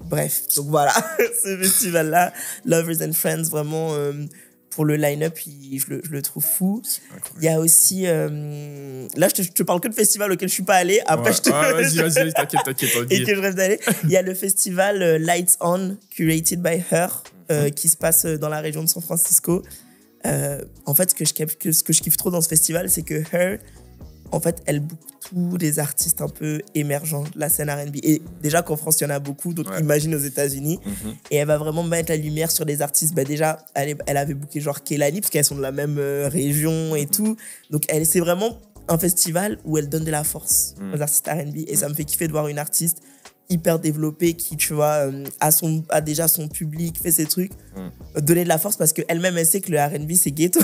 Bref, donc voilà, ce festival-là, Lovers and Friends, vraiment... pour le line-up, je le trouve fou. Il y a aussi... là, je te parle que de festival auquel je suis pas allé. Après, vas-y, t'inquiète. Et que je rêve d'aller. Il y a le festival Lights On, curated by Her, qui se passe dans la région de San Francisco. En fait, ce que je kiffe trop dans ce festival, c'est que Her, en fait, elle book tous les artistes un peu émergents de la scène R&B. Et déjà qu'en France, il y en a beaucoup, donc imagine aux États-Unis. Et elle va vraiment mettre la lumière sur des artistes. Déjà, elle avait booké genre Kehlani, parce qu'elles sont de la même région et tout. Donc, c'est vraiment un festival où elle donne de la force aux artistes R&B. Et ça me fait kiffer de voir une artiste hyper développée qui, tu vois, a déjà son public, fait ses trucs, donner de la force parce qu'elle-même, elle sait que le R&B, c'est ghetto.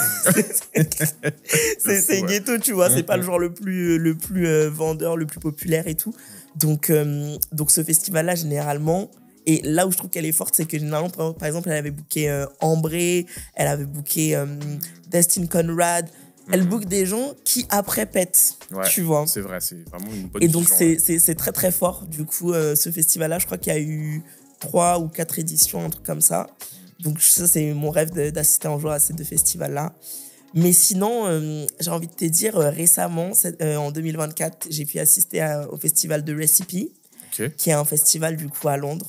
c'est ghetto, tu vois, c'est pas le genre le plus vendeur, le plus populaire et tout. Donc ce festival-là, généralement, et là où je trouve qu'elle est forte, c'est que généralement, par exemple, elle avait booké Ambré, elle avait booké Destin Conrad. Elle book des gens qui après pètent, tu vois. C'est vrai, c'est vraiment une bonne Et donc, vision, c'est très, très fort. Du coup, ce festival-là, je crois qu'il y a eu 3 ou 4 éditions, un truc comme ça. Donc, ça, c'est mon rêve d'assister un jour à ces 2 festivals-là. Mais sinon, j'ai envie de te dire, récemment, en 2024, j'ai pu assister au festival de Recipe, qui est un festival, du coup, à Londres.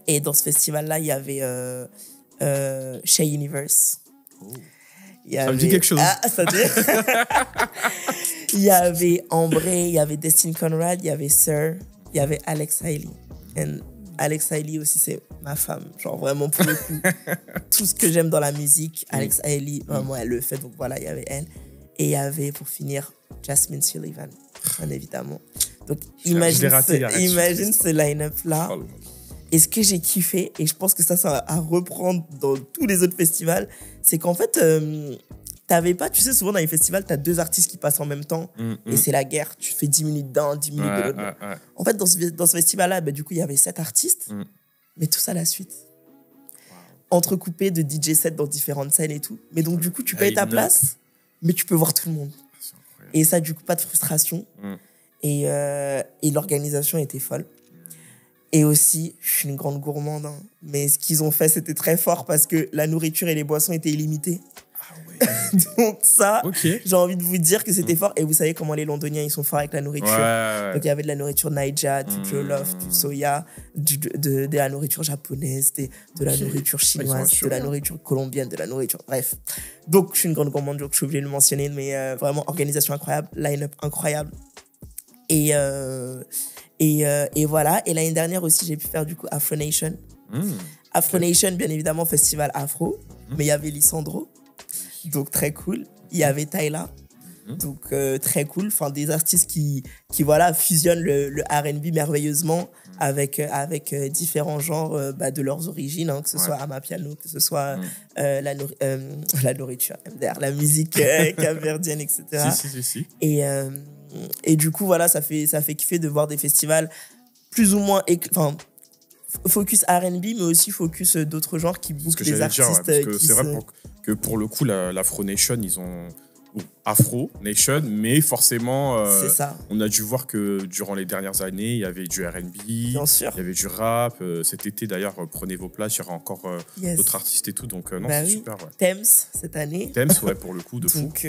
Et dans ce festival-là, il y avait Shea Universe. Ça me dit quelque chose. Ça dit. Il y avait Ambré, il y avait Destin Conrad, il y avait Sir, il y avait Alex Haley. Et Alex Haley aussi, c'est ma femme. Genre vraiment pour le coup, tout ce que j'aime dans la musique, Alex Haley, vraiment, elle le fait. Donc voilà, il y avait elle. Et il y avait, pour finir, Jasmine Sullivan, bien évidemment. Donc imagine ce line-up-là. Oh, et ce que j'ai kiffé, et je pense que ça va à reprendre dans tous les autres festivals, c'est qu'en fait, t'avais pas, tu sais, souvent dans les festivals, t'as 2 artistes qui passent en même temps, et c'est la guerre. Tu fais 10 minutes d'un, 10 minutes de l'autre. En fait, dans ce festival-là, du coup, il y avait 7 artistes, mais tous à la suite. Entrecoupés de DJ sets dans différentes scènes et tout. Mais donc, du coup, tu payes ta place, mais tu peux voir tout le monde. Et ça, du coup, pas de frustration. Et l'organisation était folle. Et aussi, je suis une grande gourmande, hein. Mais ce qu'ils ont fait, c'était très fort parce que la nourriture et les boissons étaient illimitées. Ah ouais. Donc ça, j'ai envie de vous dire que c'était fort. Et vous savez comment les Londoniens, ils sont forts avec la nourriture. Donc il y avait de la nourriture Naija, du jollof, du soya, de la nourriture japonaise, de la nourriture chinoise, de la nourriture colombienne, de la nourriture... Bref. Donc je suis une grande gourmande, donc je suis obligée de le mentionner. Mais vraiment, organisation incroyable, line-up incroyable. Et voilà. Et l'année dernière aussi, j'ai pu faire du coup Afro Nation. Afro Nation, bien évidemment, festival afro. Mais il y avait Lissandro. Donc, très cool. Il y avait Tyla. Donc, très cool. Enfin, des artistes qui voilà, fusionnent le R&B merveilleusement avec différents genres de leurs origines, hein, que ce soit Amapiano, que ce soit la nourriture, MDR, la musique capverdienne, etc. Si. Et du coup, voilà, ça fait kiffer de voir des festivals plus ou moins... focus R&B, mais aussi focus d'autres genres qui bookent des artistes. Parce que c'est vrai que pour le coup, l'Afro Nation, ils ont... Afro Nation, mais forcément, c'est ça. On a dû voir que durant les dernières années, il y avait du R&B, bien sûr. Il y avait du rap. Cet été, d'ailleurs, prenez vos places, il y aura encore d'autres artistes et tout. Donc, non, c'est super. Ouais. Thames, cette année. Thames, ouais, pour le coup, de fou. Donc,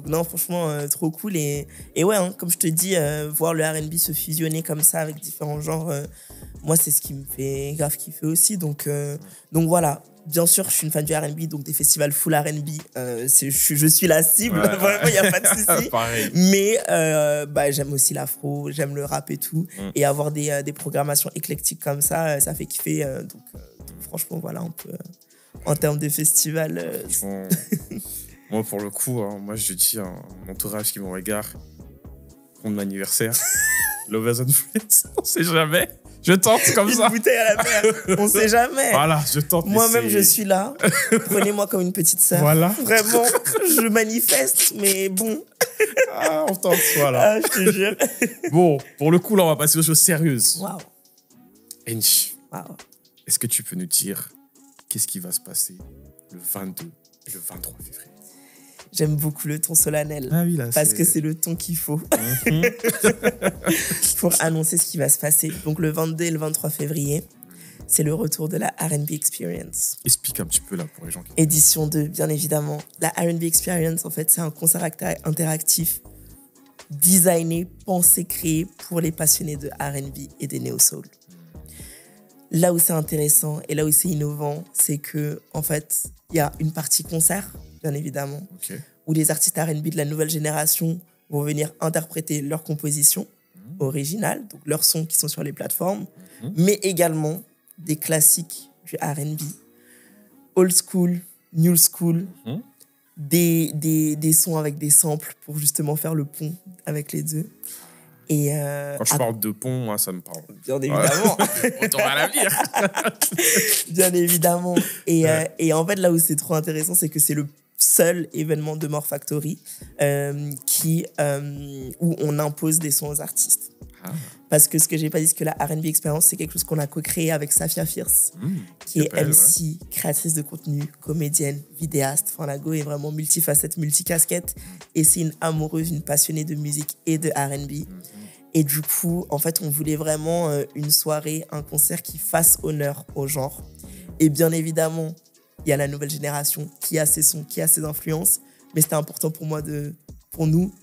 non, franchement, trop cool. Et ouais, hein, comme je te dis, voir le R&B se fusionner comme ça avec différents genres moi, c'est ce qui me fait grave kiffer aussi. Donc voilà. Bien sûr, je suis une fan du R&B, donc des festivals full R&B, je suis la cible. Ouais. Vraiment, il n'y a pas de souci. Pareil. Mais j'aime aussi l'afro, j'aime le rap et tout. Et avoir des programmations éclectiques comme ça fait kiffer. Donc, franchement, voilà, on peut, en termes de festival. Moi, pour le coup, hein, moi, je dis à mon entourage qui me regarde, pour mon anniversaire, Lovers and Friends, on sait jamais. Je tente comme ça. Une bouteille à la mer, on sait jamais. Voilà, je tente. Moi-même, je suis là. Prenez-moi comme une petite sœur. Voilà. Vraiment, je manifeste, mais bon. Ah, on tente, voilà. Ah, je te jure. Bon, pour le coup, là, on va passer aux choses sérieuses. Waouh. Enchi, Wow. est-ce que tu peux nous dire qu'est-ce qui va se passer le 22 et le 23 février? J'aime beaucoup le ton solennel. Ah oui, là, parce que c'est le ton qu'il faut pour annoncer ce qui va se passer. Donc, le 22 et le 23 février, c'est le retour de la R&B Experience. Explique un petit peu là pour les gens qui... Édition 2, bien évidemment. La R&B Experience, en fait, c'est un concert interactif designé, pensé, créé pour les passionnés de R&B et des néo-soul. Là où c'est intéressant et là où c'est innovant, c'est que, en fait, il y a une partie concert, bien évidemment, où les artistes R&B de la nouvelle génération vont venir interpréter leurs compositions originales, donc leurs sons qui sont sur les plateformes, mais également des classiques du R&B, old school, new school, des sons avec des samples pour justement faire le pont avec les deux. Et quand je parle de pont, moi, ça me parle. Bien évidemment. Retour à l'avenir. Bien évidemment. Et en fait, là où c'est trop intéressant, c'est que c'est le seul événement de More Factory où on impose des sons aux artistes. Parce que ce que j'ai pas dit, c'est que la R&B Experience, c'est quelque chose qu'on a co-créé avec Safia Fierce, qui est MC, créatrice de contenu, comédienne, vidéaste. Enfin, la go est vraiment multifacette, multicasquette. Et c'est une amoureuse, une passionnée de musique et de R&B. Et du coup, en fait, on voulait vraiment une soirée, un concert qui fasse honneur au genre. Et bien évidemment, il y a la nouvelle génération qui a ses sons, qui a ses influences. Mais c'était important pour nous,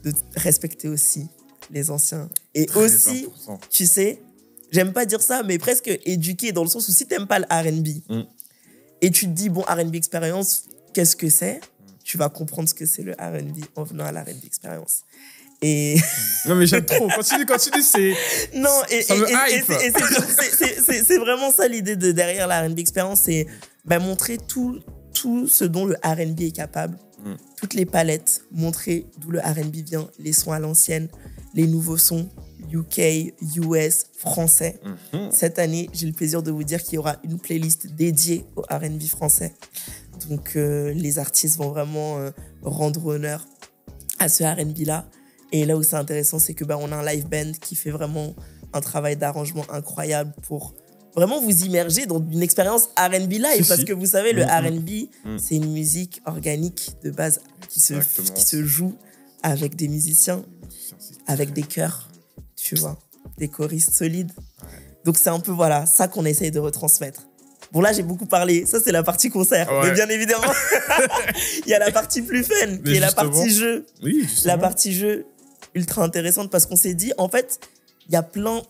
de respecter aussi les anciens. Et très aussi, important. Tu sais, j'aime pas dire ça, mais presque éduqué dans le sens où si t'aimes pas le R&B et tu te dis, bon, R&B Experience, qu'est-ce que c'est? Tu vas comprendre ce que c'est le R&B en venant à la R&B Experience. Et... Non, mais j'aime trop. Continue, c'est... Non, ça me hype. C'est vraiment ça l'idée derrière la R&B Experience, c'est montrer tout ce dont le R&B est capable, toutes les palettes, montrer d'où le R&B vient, les sons à l'ancienne, les nouveaux sons UK, US, français. Cette année, j'ai le plaisir de vous dire qu'il y aura une playlist dédiée au R&B français. Donc, les artistes vont vraiment rendre honneur à ce R&B-là. Et là où c'est intéressant, c'est que on a un live band qui fait vraiment un travail d'arrangement incroyable pour vraiment vous immerger dans une expérience R&B live. Parce que vous savez, le R&B, c'est une musique organique de base qui se joue avec des musiciens, avec des chœurs, tu vois, des choristes solides. Donc c'est un peu, voilà, ça qu'on essaye de retransmettre. Bon, là, j'ai beaucoup parlé. Ça, c'est la partie concert. Mais bien évidemment, il y a la partie plus fun, qui est la partie jeu. Oui, la partie jeu, ultra intéressante, parce qu'on s'est dit, en fait, il y a plein...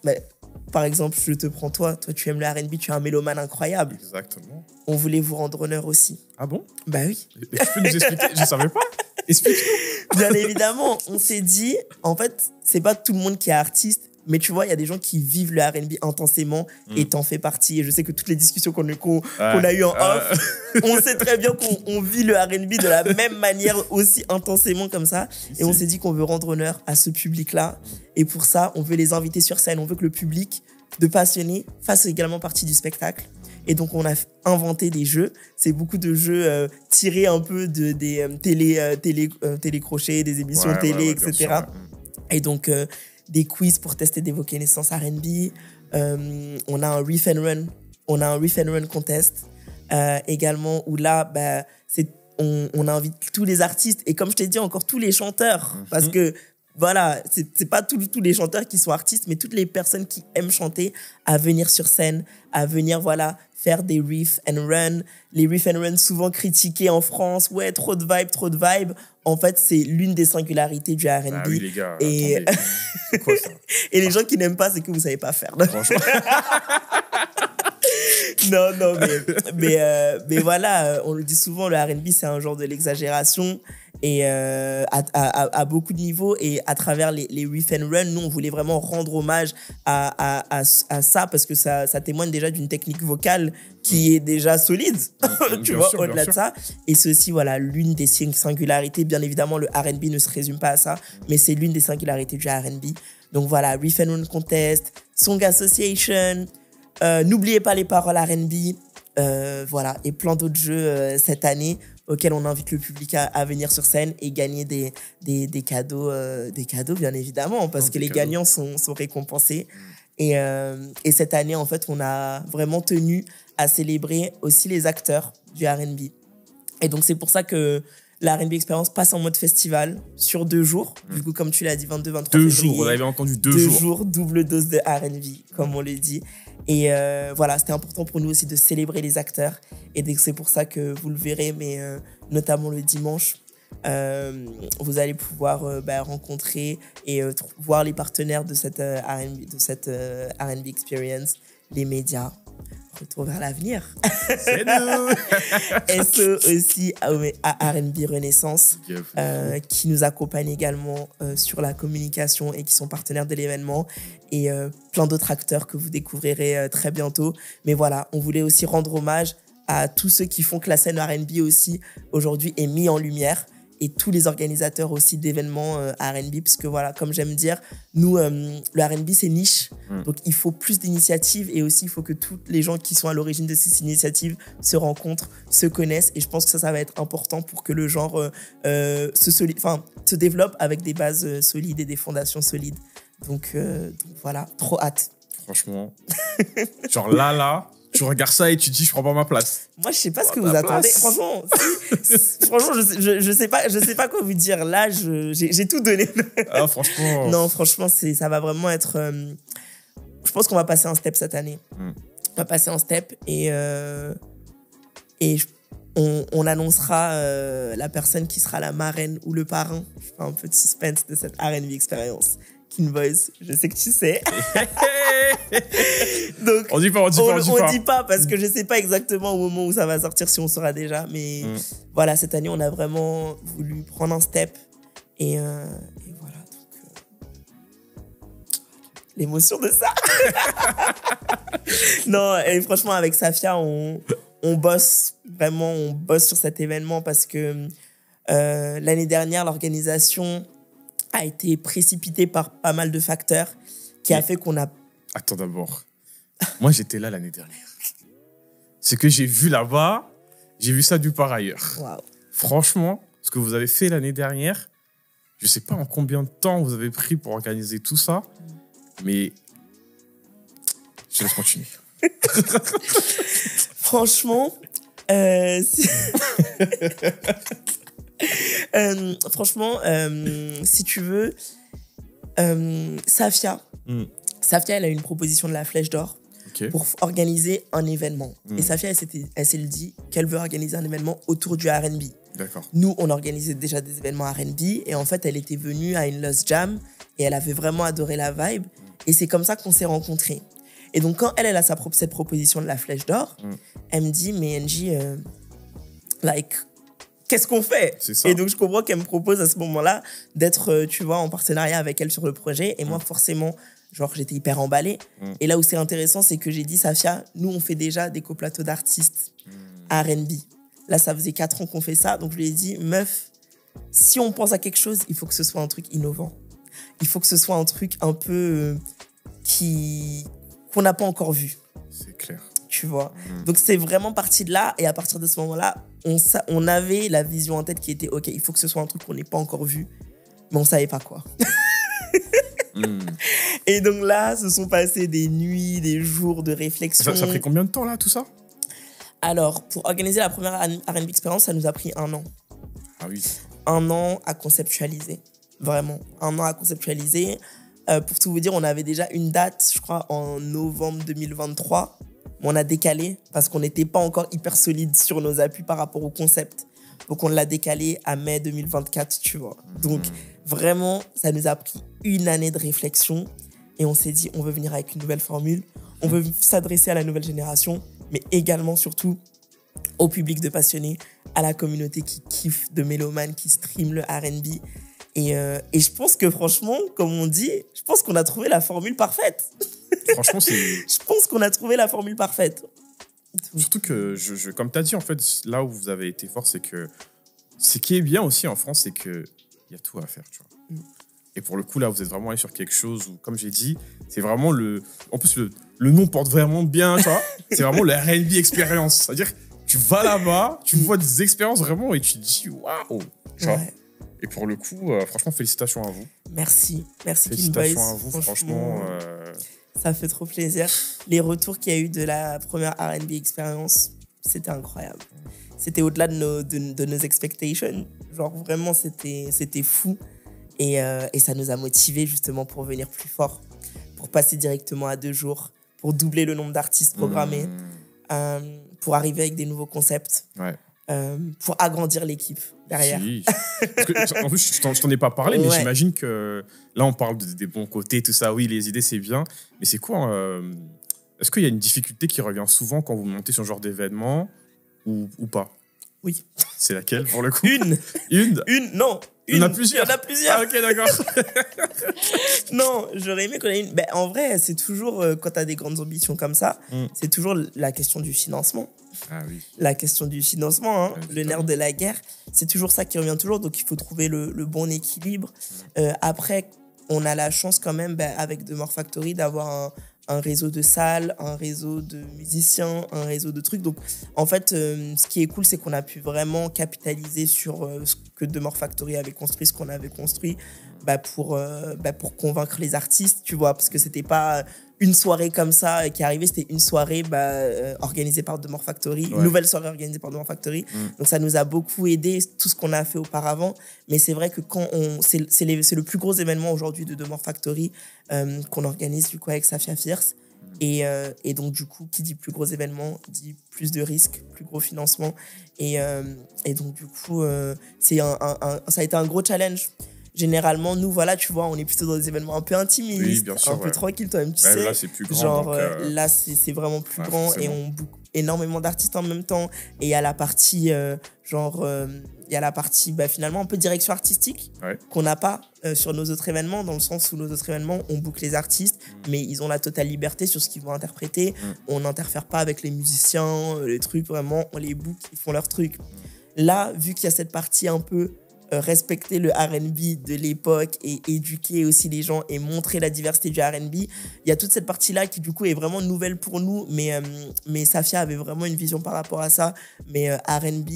par exemple, je te prends toi tu aimes le R&B, tu es un mélomane incroyable. Exactement. On voulait vous rendre honneur aussi. Ah bon? Bah oui. Tu peux nous expliquer? Je savais pas. Explique-nous. Bien évidemment, on s'est dit, en fait, c'est pas tout le monde qui est artiste, mais tu vois, il y a des gens qui vivent le R&B intensément et t'en fais partie. Et je sais que toutes les discussions qu'on a eues en off, on sait très bien qu'on vit le R&B de la même manière, aussi intensément comme ça. Et on s'est dit qu'on veut rendre honneur à ce public-là. Et pour ça, on veut les inviter sur scène. On veut que le public de passionnés fasse également partie du spectacle. Et donc, on a inventé des jeux. C'est beaucoup de jeux tirés un peu des télécrochets, des émissions télé, etc. Et donc... des quiz pour tester des vos connaissances R&B. On a un riff and run contest également où là on invite tous les artistes et comme je t'ai dit encore tous les chanteurs parce que voilà, c'est pas tous les chanteurs qui sont artistes, mais toutes les personnes qui aiment chanter à venir sur scène, à venir faire des riff and run. Les riff and run souvent critiqués en France. Ouais, trop de vibe, trop de vibe. En fait, c'est l'une des singularités du R&B. Ah oui, les gars, et attendez. C'est quoi ça? et les gens qui n'aiment pas, c'est que vous savez pas faire. Franchement. Non, mais voilà, on le dit souvent, le R&B, c'est un genre de l'exagération et à beaucoup de niveaux. Et à travers les riff and run, nous, on voulait vraiment rendre hommage à ça parce que ça témoigne déjà d'une technique vocale qui est déjà solide, tu vois, au-delà de ça. Et c'est aussi, voilà, l'une des singularités. Bien évidemment, le R&B ne se résume pas à ça, mais c'est l'une des singularités du R&B. Donc voilà, Riff and Run Contest, Song Association, n'oubliez pas les paroles R&B, voilà, et plein d'autres jeux cette année auxquels on invite le public à venir sur scène et gagner des cadeaux, bien évidemment, parce que les gagnants sont récompensés. Et cette année, en fait, on a vraiment tenu à célébrer aussi les acteurs du R&B. Et donc, c'est pour ça que la R&B Experience passe en mode festival sur 2 jours. Du coup, comme tu l'as dit, 22, 23 2 février. jours, on avait entendu 2 2 jours. jours, double dose de R&B, comme on le dit. Et voilà, c'était important pour nous aussi de célébrer les acteurs. Et c'est pour ça que vous le verrez, mais notamment le dimanche, vous allez pouvoir rencontrer et voir les partenaires de cette R&B Experience, les médias. Retour vers l'avenir. C'est nous. SO aussi à R&B Renaissance, qui nous accompagne également sur la communication et qui sont partenaires de l'événement, et plein d'autres acteurs que vous découvrirez très bientôt. Mais voilà, on voulait aussi rendre hommage à tous ceux qui font que la scène R&B aussi aujourd'hui est mise en lumière, et tous les organisateurs aussi d'événements R&B, parce que voilà, comme j'aime dire, nous, le R&B, c'est niche. Donc, il faut plus d'initiatives, et aussi, il faut que tous les gens qui sont à l'origine de ces initiatives se rencontrent, se connaissent. Et je pense que ça va être important pour que le genre se développe avec des bases solides et des fondations solides. Donc voilà, trop hâte. Franchement, genre là, tu regardes ça et tu te dis, je prends pas ma place. Moi, je sais pas ce que vous attendez. Franchement, franchement, je sais pas quoi vous dire. Là, j'ai tout donné. Ah, franchement. Non, franchement, ça va vraiment être. Je pense qu'on va passer un step cette année. On va passer un step et on annoncera la personne qui sera la marraine ou le parrain. Je fais un peu de suspense de cette R&B Experience. King Boys, je sais que tu sais. Donc, on dit pas parce que je sais pas exactement au moment où ça va sortir, si on saura déjà. Mais voilà, cette année, on a vraiment voulu prendre un step. Et voilà. Donc, l'émotion de ça. Non, et franchement, avec Safia, on bosse. Vraiment, on bosse sur cet événement parce que l'année dernière, l'organisation a été précipité par pas mal de facteurs qui a fait qu'on a... Attends d'abord. Moi, j'étais là l'année dernière. Ce que j'ai vu là-bas, j'ai vu ça du par ailleurs. Wow. Franchement, ce que vous avez fait l'année dernière, je sais pas en combien de temps vous avez pris pour organiser tout ça, mais je te laisse continuer. Franchement, franchement, si tu veux, Safia, elle a une proposition de la Flèche d'Or pour organiser un événement. Et Safia, elle s'est dit qu'elle veut organiser un événement autour du R&B. D'accord. Nous, on organisait déjà des événements R&B, et en fait, elle était venue à une Lost Jam et elle avait vraiment adoré la vibe. Et c'est comme ça qu'on s'est rencontrés. Et donc, quand elle a cette proposition de la Flèche d'Or, elle me dit, mais NJ, qu'est-ce qu'on fait? Et donc, je comprends qu'elle me propose à ce moment-là d'être, tu vois, en partenariat avec elle sur le projet. Et moi, forcément, genre, j'étais hyper emballée. Et là où c'est intéressant, c'est que j'ai dit, Safia, nous, on fait déjà des coplateaux d'artistes R&B. Là, ça faisait 4 ans qu'on fait ça. Donc, je lui ai dit, meuf, si on pense à quelque chose, il faut que ce soit un truc innovant. Il faut que ce soit un truc un peu qu'on n'a pas encore vu. C'est clair. Tu vois. Donc, c'est vraiment parti de là. Et à partir de ce moment-là, on avait la vision en tête qui était, OK, il faut que ce soit un truc qu'on n'ait pas encore vu, mais on ne savait pas quoi. Et donc là, se sont passés des nuits, des jours de réflexion. Ça a pris combien de temps, là, tout ça? Alors, pour organiser la première R&B Experience, ça nous a pris 1 an. Ah oui. 1 an à conceptualiser. Vraiment, 1 an à conceptualiser. Pour tout vous dire, on avait déjà une date, je crois, en novembre 2023. mais on a décalé parce qu'on n'était pas encore hyper solide sur nos appuis par rapport au concept. Donc, on l'a décalé à mai 2024, tu vois. Donc, vraiment, ça nous a pris une année de réflexion et on s'est dit, on veut venir avec une nouvelle formule, on veut s'adresser à la nouvelle génération, mais également, surtout, au public de passionnés, à la communauté qui kiffe de mélomanes, qui stream le R&B. Et je pense que franchement, comme on dit, je pense qu'on a trouvé la formule parfaite. Franchement, c'est... Je pense qu'on a trouvé la formule parfaite. Surtout que, comme tu as dit, en fait, là où vous avez été fort, c'est que ce qui est bien aussi en France, c'est qu'il y a tout à faire, tu vois. Et pour le coup, là, vous êtes vraiment allé sur quelque chose où, comme j'ai dit, c'est vraiment le... En plus, le nom porte vraiment bien, tu vois. C'est vraiment le R&B expérience. C'est-à-dire, tu vas là-bas, tu vois des expériences vraiment et tu te dis, waouh, tu vois. Ouais. Et pour le coup, franchement, félicitations à vous. Merci. Merci, Félicitations King à vous, Boys. franchement. Ça fait trop plaisir. Les retours qu'il y a eu de la première R&B expérience, c'était incroyable. C'était au-delà de nos expectations. Genre, vraiment, c'était fou. Et ça nous a motivés, justement, pour venir plus fort. Pour passer directement à 2 jours. Pour doubler le nombre d'artistes programmés. Pour arriver avec des nouveaux concepts. Ouais. Pour agrandir l'équipe derrière. Si. Parce que, en plus, je t'en ai pas parlé, mais j'imagine que là, on parle des bons côtés, tout ça. Oui, les idées, c'est bien. Mais c'est quoi est-ce qu'il y a une difficulté qui revient souvent quand vous montez sur ce genre d'événement ou pas? Oui. C'est laquelle, pour le coup? Une. Non. Il y en a plusieurs. Il y en a plusieurs. Ah, ok, d'accord. Non, j'aurais aimé qu'on ait une. Ben, en vrai, c'est toujours, quand tu as des grandes ambitions comme ça, c'est toujours la question du financement. Ah oui. La question du financement, hein, Ouais, le nerf de la guerre, c'est toujours ça qui revient toujours. Donc, il faut trouver le bon équilibre. Après, on a la chance quand même, avec The More Factory, d'avoir un réseau de salles, un réseau de musiciens, un réseau de trucs. Donc, en fait, ce qui est cool, c'est qu'on a pu vraiment capitaliser sur ce que The More Factory avait construit, ce qu'on avait construit, pour convaincre les artistes, tu vois, parce que c'était pas une soirée comme ça qui est arrivée, c'était une soirée organisée par The More Factory, une nouvelle soirée organisée par The More Factory. Donc, ça nous a beaucoup aidé, tout ce qu'on a fait auparavant. Mais c'est vrai que c'est le plus gros événement aujourd'hui de The More Factory qu'on organise du coup avec Safia Fierce. Et donc, du coup, qui dit plus gros événement, dit plus de risques, plus gros financement. Et donc, du coup, ça a été un gros challenge. Généralement, nous, voilà, tu vois, on est plutôt dans des événements un peu intimistes, Oui, bien sûr, un peu tranquilles, toi-même, tu sais. Là, c'est plus grand. Genre, donc, là, c'est vraiment plus grand forcément. et on book énormément d'artistes en même temps. Et il y a la partie, finalement, un peu direction artistique qu'on n'a pas sur nos autres événements, dans le sens où nos autres événements, on book les artistes, mais ils ont la totale liberté sur ce qu'ils vont interpréter. On n'interfère pas avec les musiciens, les trucs, vraiment, on les book, ils font leur truc. Là, vu qu'il y a cette partie un peu respecter le R&B de l'époque et éduquer aussi les gens et montrer la diversité du R&B. Il y a toute cette partie-là qui, du coup, est vraiment nouvelle pour nous, mais Safia avait vraiment une vision par rapport à ça. Mais R&B,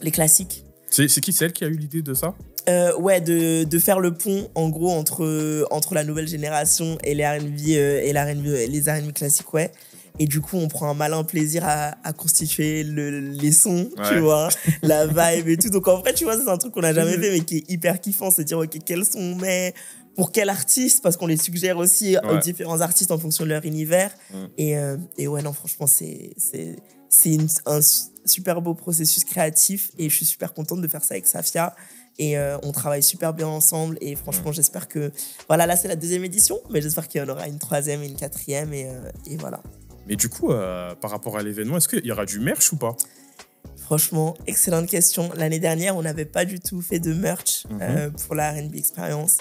les classiques. C'est qui celle qui a eu l'idée de ça? De faire le pont, en gros, entre la nouvelle génération et les R&B, les R&B classiques, ouais. Et du coup, on prend un malin plaisir à constituer les sons, tu vois, la vibe et tout. Donc, en vrai, tu vois, c'est un truc qu'on n'a jamais fait, mais qui est hyper kiffant. C'est dire, OK, quels sons on met, pour quel artiste, parce qu'on les suggère aussi aux différents artistes en fonction de leur univers. Et ouais, non, franchement, c'est un super beau processus créatif. Et je suis super contente de faire ça avec Safia. Et on travaille super bien ensemble. Et franchement, j'espère que... Voilà, là, c'est la 2e édition, mais j'espère qu'il y en aura une 3e et une 4e. Et voilà. Mais du coup, par rapport à l'événement, est-ce qu'il y aura du merch ou pas? Franchement, excellente question. L'année dernière, on n'avait pas du tout fait de merch pour la R&B Experience.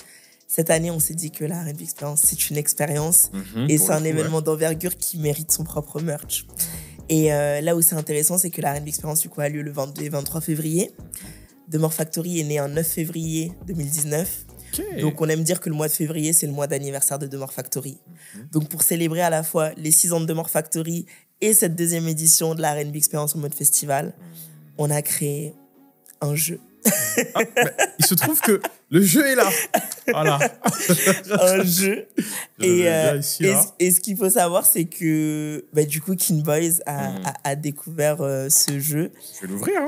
Cette année, on s'est dit que la R&B Experience, c'est une expérience. Et c'est un événement d'envergure qui mérite son propre merch. Et là où c'est intéressant, c'est que la R&B Experience, du coup, a lieu le 22 et 23 février. The More Factory est né un 9 février 2019. Okay. Donc, on aime dire que le mois de février, c'est le mois d'anniversaire de The More Factory. Donc, pour célébrer à la fois les 6 ans de The More Factory et cette 2e édition de la R&B Experience en mode festival, on a créé un jeu. Il se trouve que le jeu est là. Voilà. Un jeu. Et ce qu'il faut savoir, c'est que du coup, King Boys a découvert ce jeu. Je vais l'ouvrir. Hein.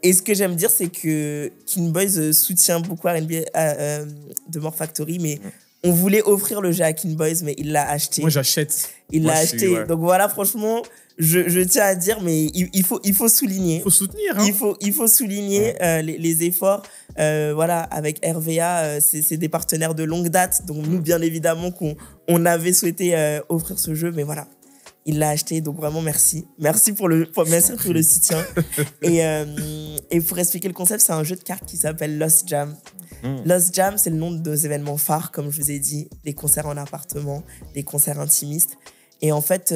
Et ce que j'aime dire, c'est que King Boys soutient beaucoup R&B The More Factory, mais On voulait offrir le jeu à King Boys, mais il l'a acheté. Moi, j'achète. Il l'a acheté. Ouais. Donc voilà, franchement, je tiens à dire, mais il faut souligner. Il faut soutenir. Hein. Il faut souligner les efforts. Voilà, avec RVA, c'est des partenaires de longue date. Donc nous, bien évidemment, qu'on avait souhaité offrir ce jeu, mais voilà. Il l'a acheté, donc vraiment merci. Merci pour le soutien. Et pour expliquer le concept, c'est un jeu de cartes qui s'appelle Lost Jam. Lost Jam, c'est le nom de nos événements phares, comme je vous ai dit, des concerts en appartement, des concerts intimistes. Et en fait,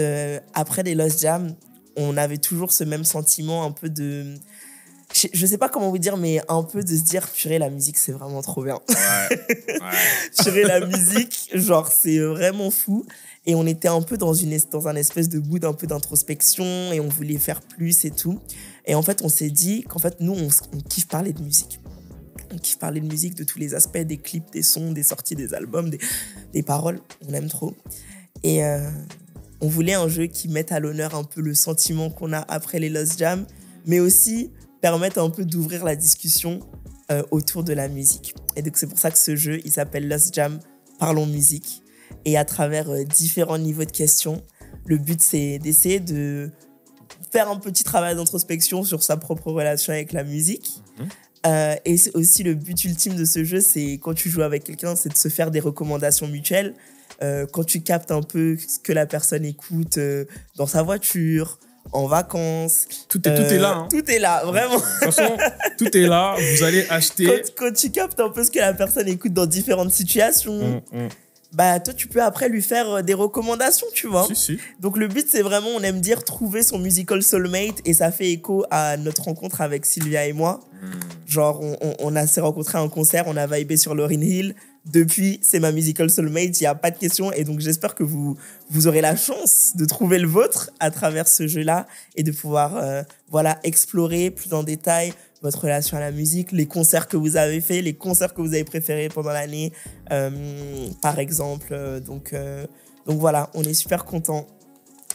après les Lost Jam, on avait toujours ce même sentiment un peu de... Je sais pas comment vous dire, mais un peu de se dire, purée, la musique, c'est vraiment trop bien. Ouais. Purée, la musique, genre, c'est vraiment fou. Et on était un peu dans un espèce de mood un peu d'introspection et on voulait faire plus et tout. Et en fait, on s'est dit qu'en fait, nous, on kiffe parler de musique. On kiffe parler de musique, de tous les aspects, des clips, des sons, des sorties, des albums, des paroles. On aime trop. Et on voulait un jeu qui mette à l'honneur un peu le sentiment qu'on a après les Lost Jam, mais aussi permettre un peu d'ouvrir la discussion autour de la musique. Et donc, c'est pour ça que ce jeu, il s'appelle Lost Jam, Parlons Musique. Et à travers différents niveaux de questions, le but, c'est d'essayer de faire un petit travail d'introspection sur sa propre relation avec la musique. Et c'est aussi le but ultime de ce jeu, c'est quand tu joues avec quelqu'un, c'est de se faire des recommandations mutuelles. Quand tu captes un peu ce que la personne écoute dans sa voiture, en vacances. Tout est là. Hein. Tout est là, vraiment. De toute façon, tout est là. Vous allez acheter. Quand tu captes un peu ce que la personne écoute dans différentes situations, bah, toi, tu peux après lui faire des recommandations, tu vois. Si. Donc, le but, c'est vraiment, on aime dire, trouver son musical soulmate. Et ça fait écho à notre rencontre avec Sylvia et moi. Genre, on s'est rencontrés à un concert, on a vibé sur Lauryn Hill. Depuis, c'est ma musical soulmate, il n'y a pas de question. Et donc, j'espère que vous aurez la chance de trouver le vôtre à travers ce jeu-là et de pouvoir explorer plus en détail votre relation à la musique, les concerts que vous avez faits, les concerts que vous avez préférés pendant l'année, par exemple. Donc voilà, on est super contents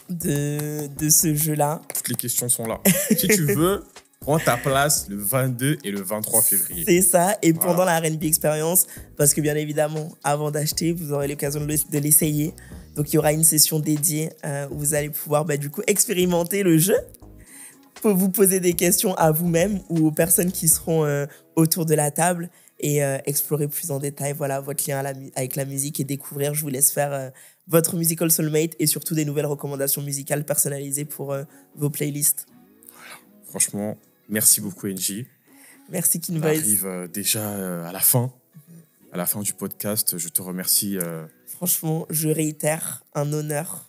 de ce jeu-là. Toutes les questions sont là. Si tu veux, prends ta place le 22 et le 23 février. C'est ça. Et pendant la R&B Experience, parce que bien évidemment, avant d'acheter, vous aurez l'occasion de l'essayer. Donc, il y aura une session dédiée où vous allez pouvoir du coup expérimenter le jeu. Vous poser des questions à vous-même ou aux personnes qui seront autour de la table et explorer plus en détail votre lien avec la musique et découvrir. Je vous laisse faire votre musical soulmate et surtout des nouvelles recommandations musicales personnalisées pour vos playlists. Voilà. Franchement, merci beaucoup, NJ. Merci, King On Boys. arrive déjà à la fin. À la fin du podcast, je te remercie. Franchement, je réitère un honneur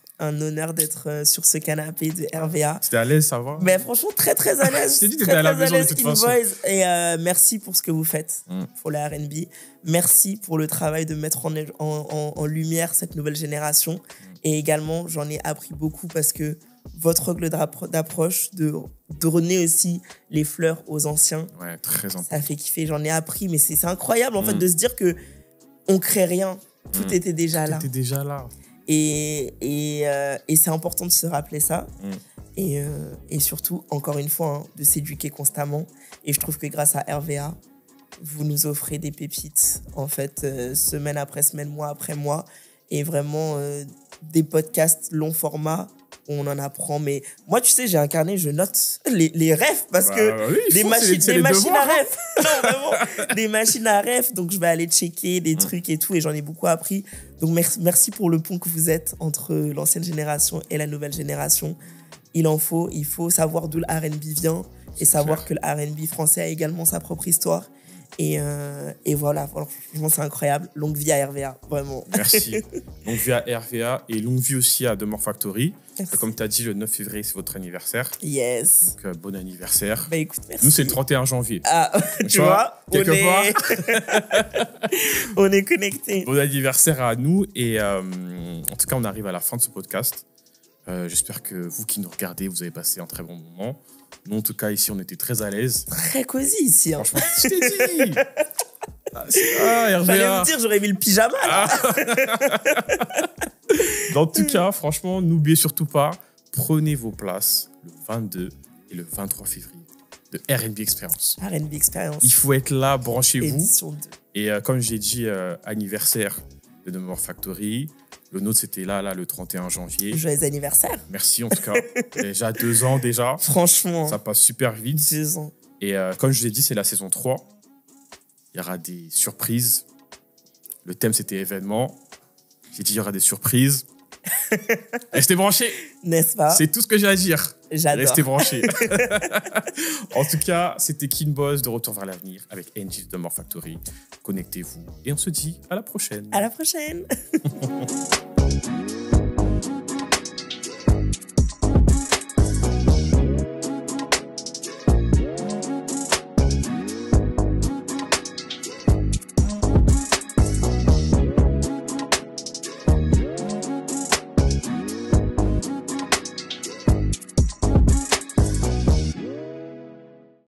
d'être sur ce canapé de RVA. T'étais à l'aise, ça va? Mais franchement, très très à l'aise. Je t'ai dit que t'étais à la maison de toute façon. Boys. Et merci pour ce que vous faites pour la R&B. Merci pour le travail de mettre en lumière cette nouvelle génération. Et également, j'en ai appris beaucoup parce que votre angle d'approche, de donner aussi les fleurs aux anciens, très important. Ça fait kiffer. J'en ai appris, mais c'est incroyable en fait de se dire que on crée rien. Tout était déjà là. Tout était déjà là. Et c'est important de se rappeler ça. Et surtout, encore une fois, de s'éduquer constamment. Et je trouve que grâce à RVA, vous nous offrez des pépites, en fait, semaine après semaine, mois après mois. Et vraiment, des podcasts long format, on en apprend. Mais moi, tu sais, j'ai un carnet, je note les refs parce que des machines à refs. Non, vraiment, des machines à refs. Donc, je vais aller checker des trucs et tout. Et j'en ai beaucoup appris. Donc, merci pour le pont que vous êtes entre l'ancienne génération et la nouvelle génération. Il faut savoir d'où le R&B vient et savoir que le R&B français a également sa propre histoire. Et voilà, franchement, c'est incroyable. Longue vie à RVA, vraiment. Merci. Longue vie à RVA et longue vie aussi à The More Factory. Comme tu as dit, le 9 février, c'est votre anniversaire. Yes. Donc, bon anniversaire. Bah écoute, merci. Nous, c'est le 31 janvier. Ah, tu vois, on est connectés. Bon anniversaire à nous. Et en tout cas, on arrive à la fin de ce podcast. J'espère que vous qui nous regardez, vous avez passé un très bon moment. Nous, en tout cas, ici, on était très à l'aise. Très cosy ici. Hein. Franchement, je t'ai dit. RVA. Fallait me dire, j'aurais mis le pyjama. En tout cas, franchement, n'oubliez surtout pas, prenez vos places le 22 et le 23 février de R&B Experience. R&B Experience. Il faut être là, branchez-vous. Édition 2. Et comme j'ai dit, anniversaire de The More Factory. Le nôtre, c'était là, le 31 janvier. Joyeux anniversaire. Merci en tout cas. Déjà 2 ans déjà. Franchement. Ça passe super vite. 2 ans. Et comme je l'ai dit, c'est la saison 3. Il y aura des surprises. Le thème, c'était événement. J'ai dit, il y aura des surprises. Restez branchés. N'est-ce pas? C'est tout ce que j'ai à dire. J'adore. Restez branchés. En tout cas, c'était Kin Boss de Retour vers l'avenir avec Angie de The More Factory. Connectez-vous et on se dit à la prochaine. À la prochaine.